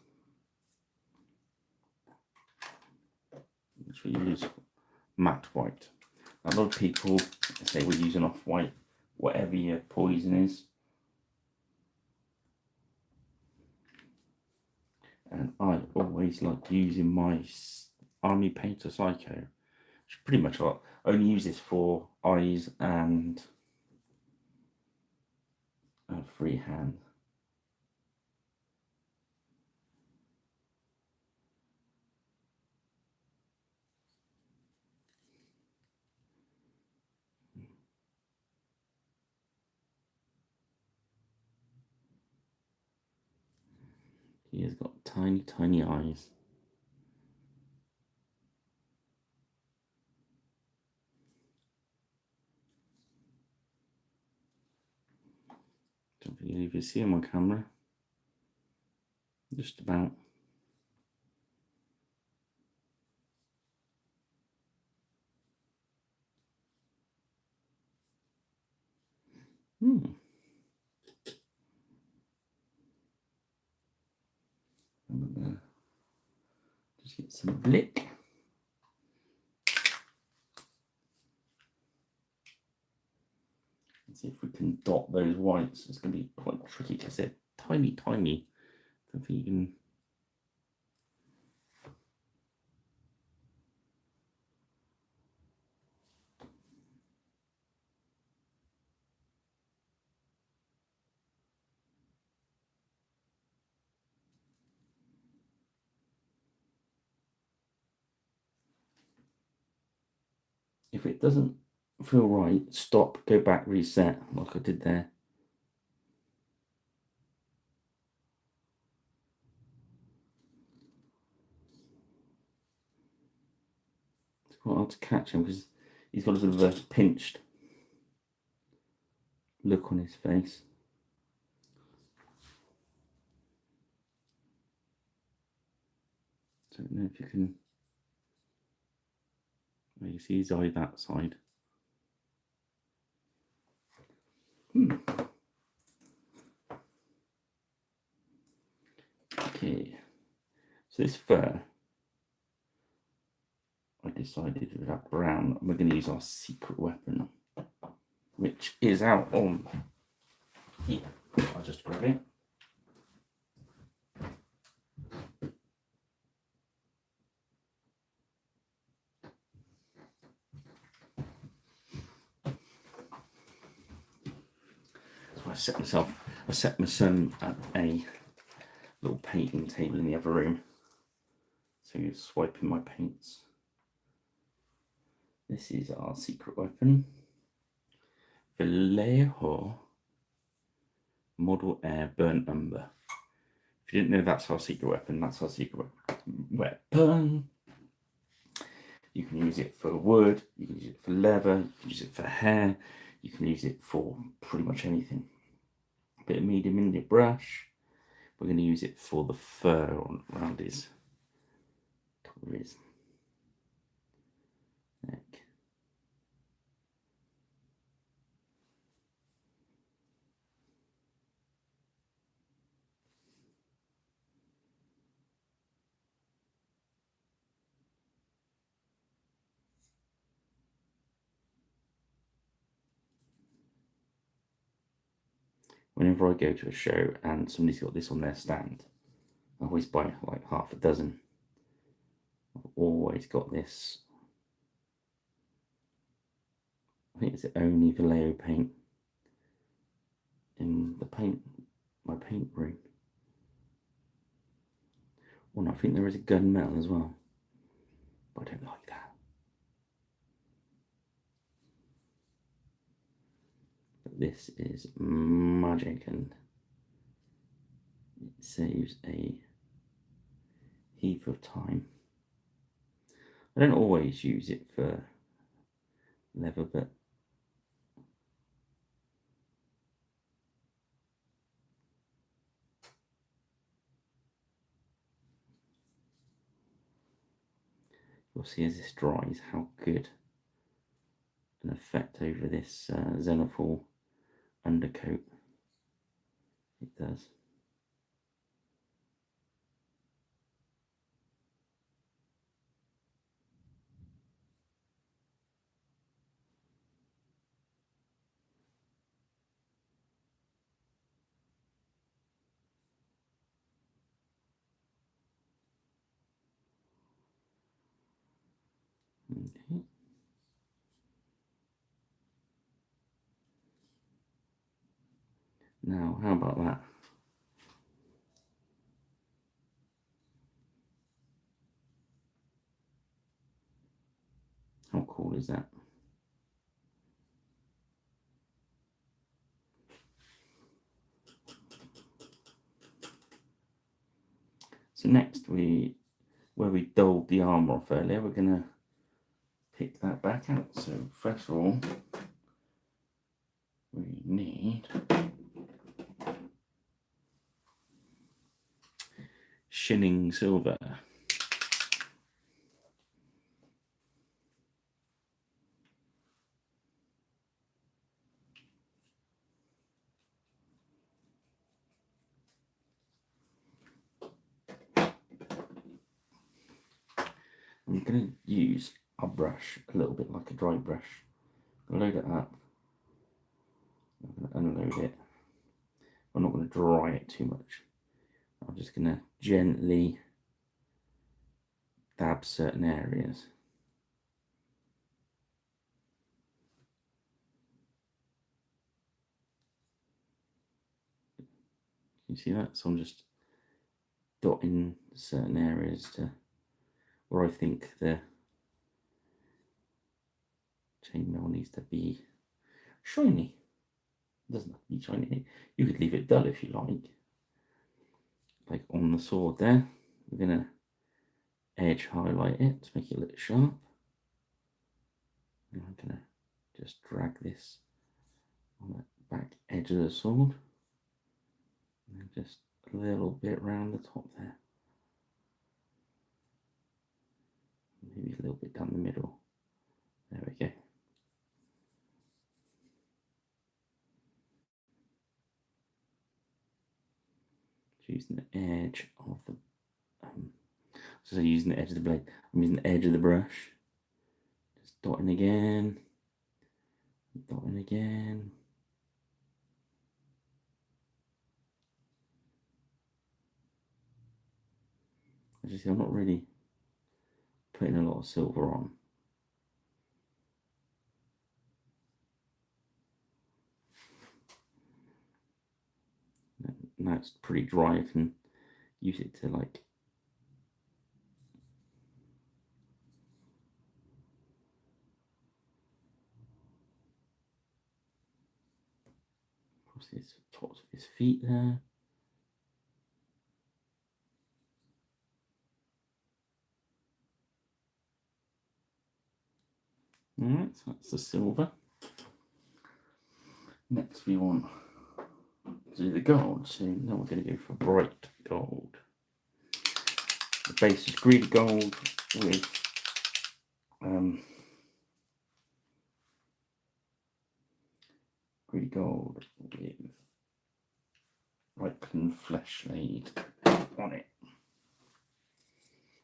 which we use matte white. A lot of people say we're using off-white, whatever your poison is. And I always like using my Army Painter Psycho, which pretty much I only use this for eyes and freehand. He has got tiny, tiny eyes. Don't think you'll even see him on camera. Just about. Just get some blick. Let's see if we can dot those whites. It's going to be quite tricky because they're tiny, tiny. I think you can. If it doesn't feel right, stop, go back, reset, like I did there. It's quite hard to catch him because he's got a bit of a pinched look on his face. Don't know if you can. Well, you see his eye that side. Okay, so this fur, I decided with that brown, we're going to use our secret weapon, which is out on here. I'll just grab it. So I set my son at a little painting table in the other room. So he's swiping my paints. This is our secret weapon. Vallejo Model Air Burnt Umber. If you didn't know that's our secret weapon, that's our secret weapon. You can use it for wood, you can use it for leather, you can use it for hair, you can use it for pretty much anything. A bit of medium India brush. We're going to use it for the fur around his neck. Whenever I go to a show and somebody's got this on their stand, I always buy like half a dozen. I've always got this. I think it's the only Vallejo paint in my paint room. Well, no, I think there is a gunmetal as well, but I don't like that. But this is magic and it saves a heap of time. I don't always use it for leather, but you'll see as this dries how good an effect over this Xenophil undercoat it does. Okay. Now, how about that? How cool is that? So next, where we dulled the armour off earlier, we're going to pick that back out. So first of all, we need shilling silver. I'm going to use a brush a little bit like a dry brush. Load it up. I'm going to unload it. I'm not going to dry it too much. I'm just going to gently dab certain areas. You see that? So I'm just dotting certain areas to where I think the chainmail needs to be shiny. It doesn't have to be shiny. You could leave it dull if you like on the sword there. We're going to edge highlight it to make it look sharp. And I'm going to just drag this on the back edge of the sword. And just a little bit around the top there. Maybe a little bit down the middle. There we go. Using the edge of the so using the edge of the blade. I'm using the edge of the brush. Just dotting again. Dotting again. As you see, I'm not really putting a lot of silver on. Now it's pretty dry. I can use it to like across his tops of his feet there. Alright, so that's the silver. Next we want to do the gold. So now we're going to go for bright gold. The base is greedy gold with greedy gold with ripening flesh laid on it.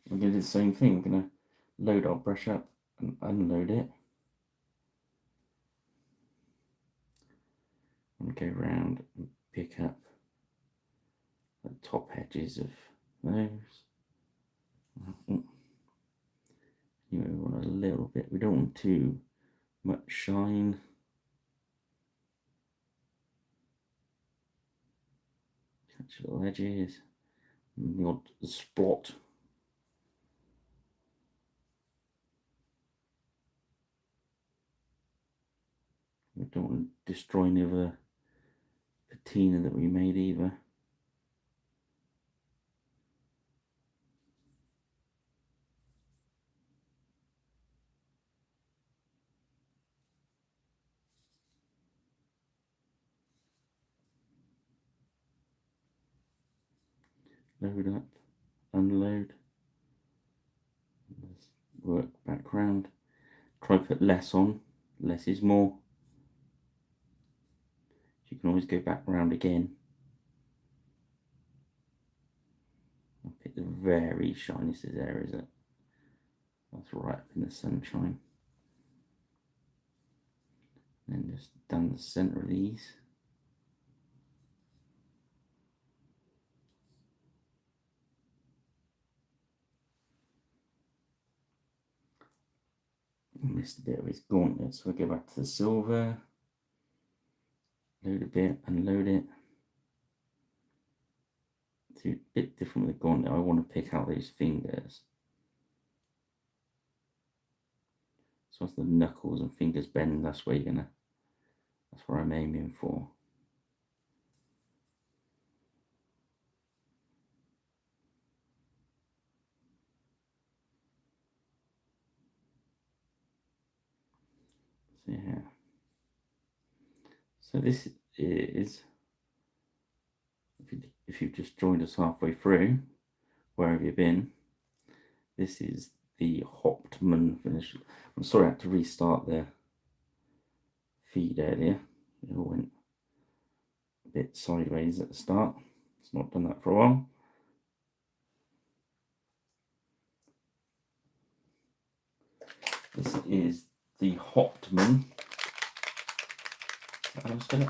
We're going to do the same thing. We're going to load our brush up and unload it. And go around and pick up the top edges of those. You want a little bit. We don't want too much shine. Catch little edges. And the odd spot. We don't want to destroy any of the patina that we made either. Load up, unload. Let's work background. Try to put less on. Less is more. You can always go back round again. I'll pick the very shiniest areas up. That's right up in the sunshine. And then just down the centre of these. Missed a bit of his gauntlet, so we'll go back to the silver. Load a bit, unload it. It's a bit different with the gauntlet. I want to pick out those fingers. So as the knuckles and fingers bend, that's where that's where I'm aiming for. So yeah. So this is, if you've just joined us halfway through, Where have you been? This is the Hoptman finish. I'm sorry I had to restart the feed earlier. It all went a bit sideways at the start. It's not done that for a while. This is the Hoptman. How was it?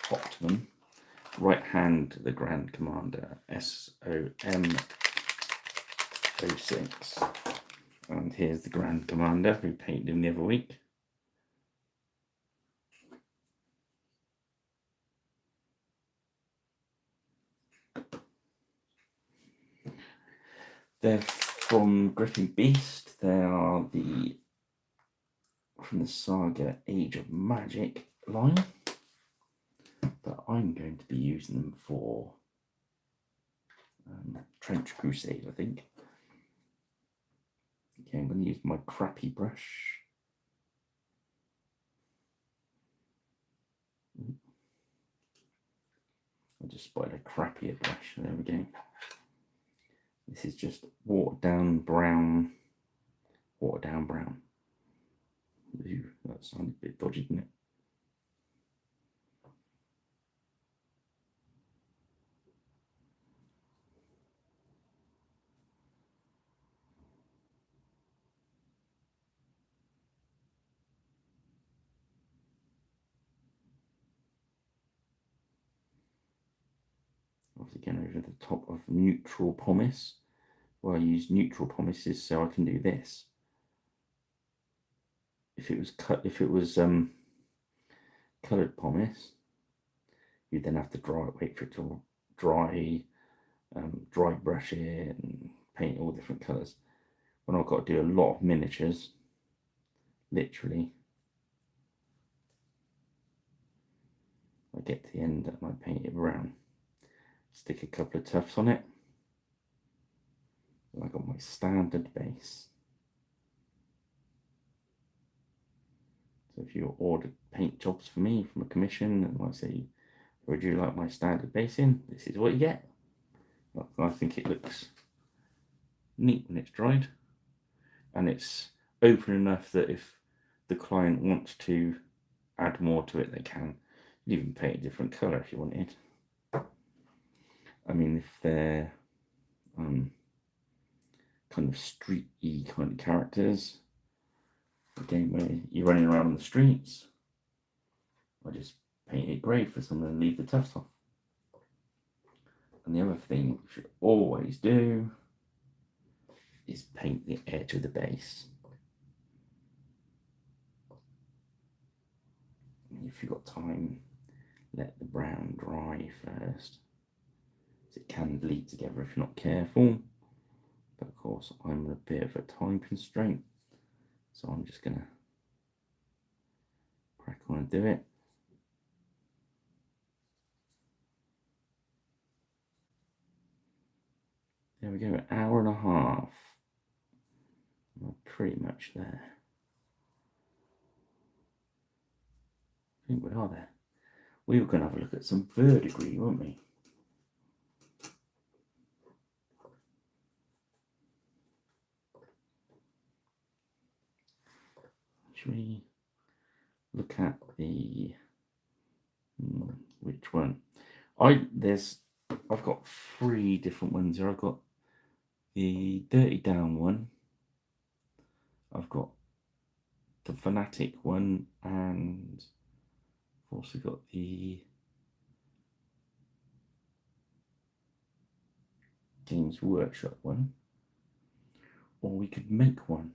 Hoptman. Right hand, the Grand Commander, SOM06. And here's the Grand Commander, who painted him the other week. They're from Griffin Beast. They are from the Saga Age of Magic line. But I'm going to be using them for Trench Crusade, I think. Okay, I'm going to use my crappy brush. I just spotted a crappier brush. There we go. This is just watered down brown. Watered down brown. Ooh, that sounded a bit dodgy, didn't it? Obviously going over the top of neutral pumice. Well, I use neutral pumices so I can do this. If it was coloured pumice, you'd then have to wait for it to dry, dry brush it and paint all different colours. When I've got to do a lot of miniatures, literally, I get to the end and I paint it brown. Stick a couple of tufts on it. And I got my standard base. So if you ordered paint jobs for me from a commission and I say, would you like my standard base in? This is what you get. I think it looks neat when it's dried. And it's open enough that if the client wants to add more to it, they can. You even paint a different colour if you wanted. I mean, if they're kind of street-y kind of characters, a game where you're running around on the streets, I just paint it grey for someone and leave the tufts off. And the other thing you should always do is paint the edge of the base. If you've got time, let the brown dry first. It can bleed together if you're not careful. But of course, I'm in a bit of a time constraint, so I'm just going to crack on and do it. There we go, an hour and a half. We're pretty much there. I think we are there. We were going to have a look at some verdigris, weren't we? Should we look at the which one? I've got 3 different ones here. I've got the Dirty Down one. I've got the Fanatic one, and I've also got the Games Workshop one. Or we could make one.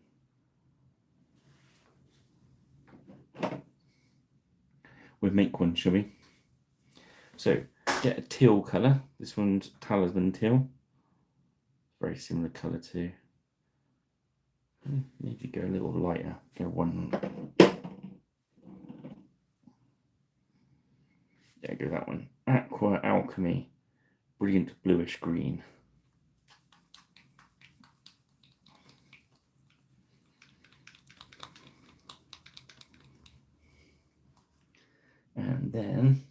We'll make one, shall we? So get a teal colour. This one's Talisman Teal. Very similar colour to. Need to go a little lighter. Go one. Yeah, go that one. Aqua Alchemy. Brilliant bluish green. And then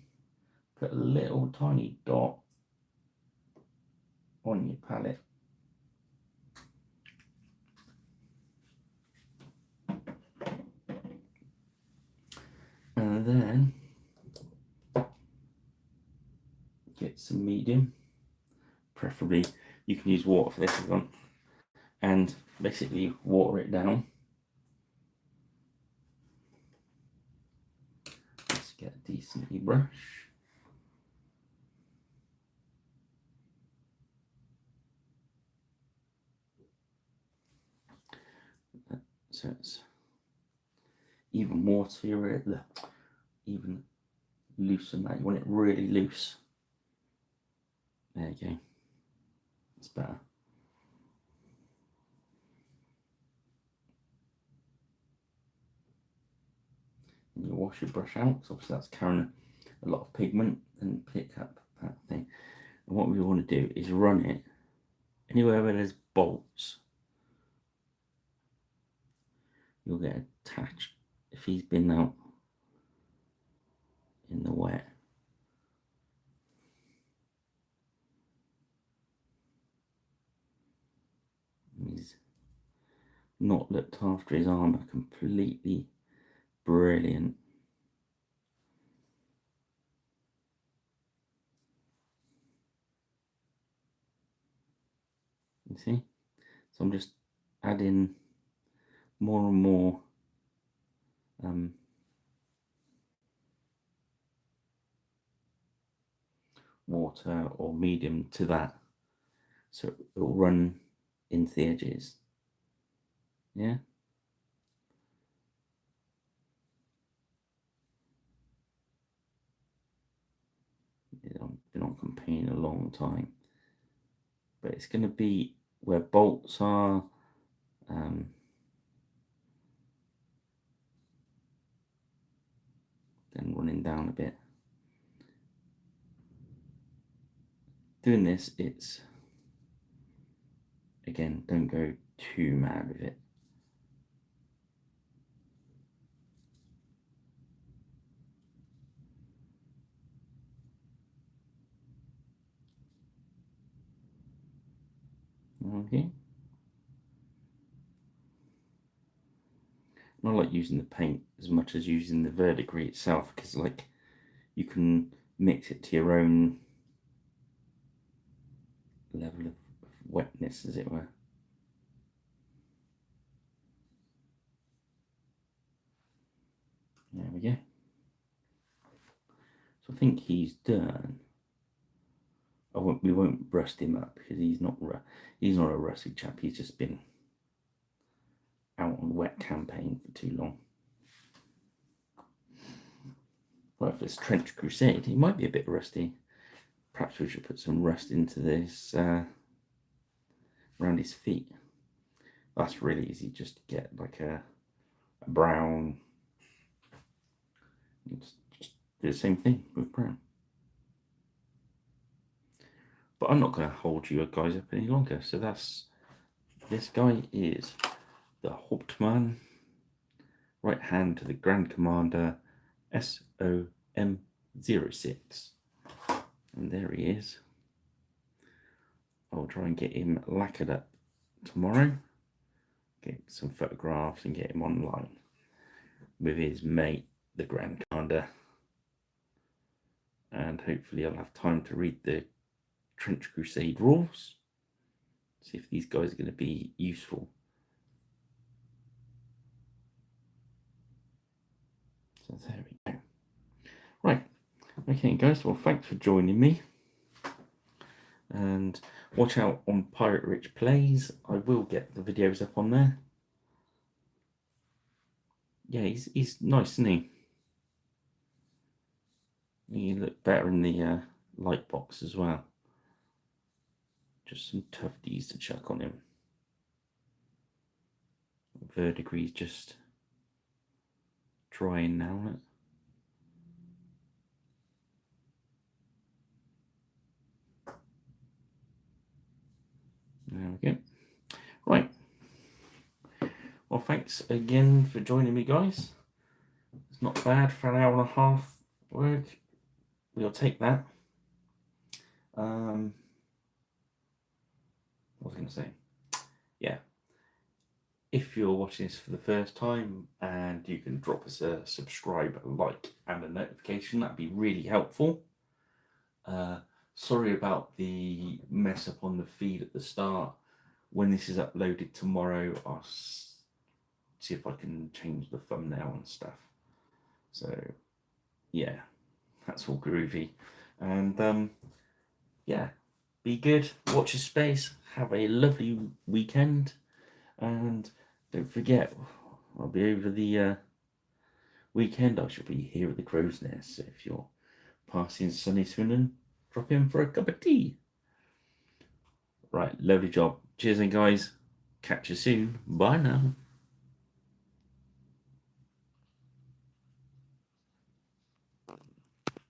put a little tiny dot on your palette And then get some medium. Preferably, you can use water for this if you want. And basically water it down. Let's get a decent brush. So it's even waterier, even loose than that. You want it really loose. There you go. It's better. And you wash your brush out, because obviously that's carrying a lot of pigment, and pick up that thing. And what we want to do is run it anywhere where there's bolts. You'll get attached if he's been out in the wet. He's not looked after his armour completely. Brilliant. You see? So I'm just adding more and more water or medium to that, so it will run into the edges. Yeah. I've been on campaign a long time, but it's going to be where bolts are, then running down a bit. Doing this, it's again, don't go too mad with it. Okay. I like using the paint as much as using the verdigris itself, because like you can mix it to your own level of wetness, as it were. There we go. So I think he's done. We won't rust him up, because he's not a rusty chap. He's just been out on wet campaign for too long. Well, if it's Trench Crusade, he might be a bit rusty. Perhaps we should put some rust into this around his feet. That's really easy, just to get like a brown. Just do the same thing with brown. But I'm not going to hold you guys up any longer. So this guy is the Hauptmann, right hand to the Grand Commander, SOM06. And there he is. I'll try and get him lacquered up tomorrow. Get some photographs and get him online with his mate, the Grand Commander. And hopefully I'll have time to read the Trench Crusade rules. See if these guys are going to be useful. So there we go. Right. Okay, guys. Well, thanks for joining me. And watch out on Pirate Rich Plays. I will get the videos up on there. Yeah, he's nice, isn't he? He look better in the light box as well. Just some tufties to chuck on him. Verdigris just drying now. There we go. Right. Well, thanks again for joining me, guys. It's not bad for an hour and a half work. We'll take that. What was I going to say? Yeah. if you're watching this for the first time, and you can drop us a subscribe, a like, and a notification, that'd be really helpful. Sorry about the mess up on the feed at the start. When this is uploaded tomorrow, I'll see if I can change the thumbnail and stuff. So, yeah, that's all groovy. And yeah, be good, watch your space, have a lovely weekend, and don't forget, I'll be over the weekend. I shall be here at the Crow's Nest, so if you're passing sunny Swindon, drop in for a cup of tea. Right, lovely job. Cheers, and guys, catch you soon. Bye now.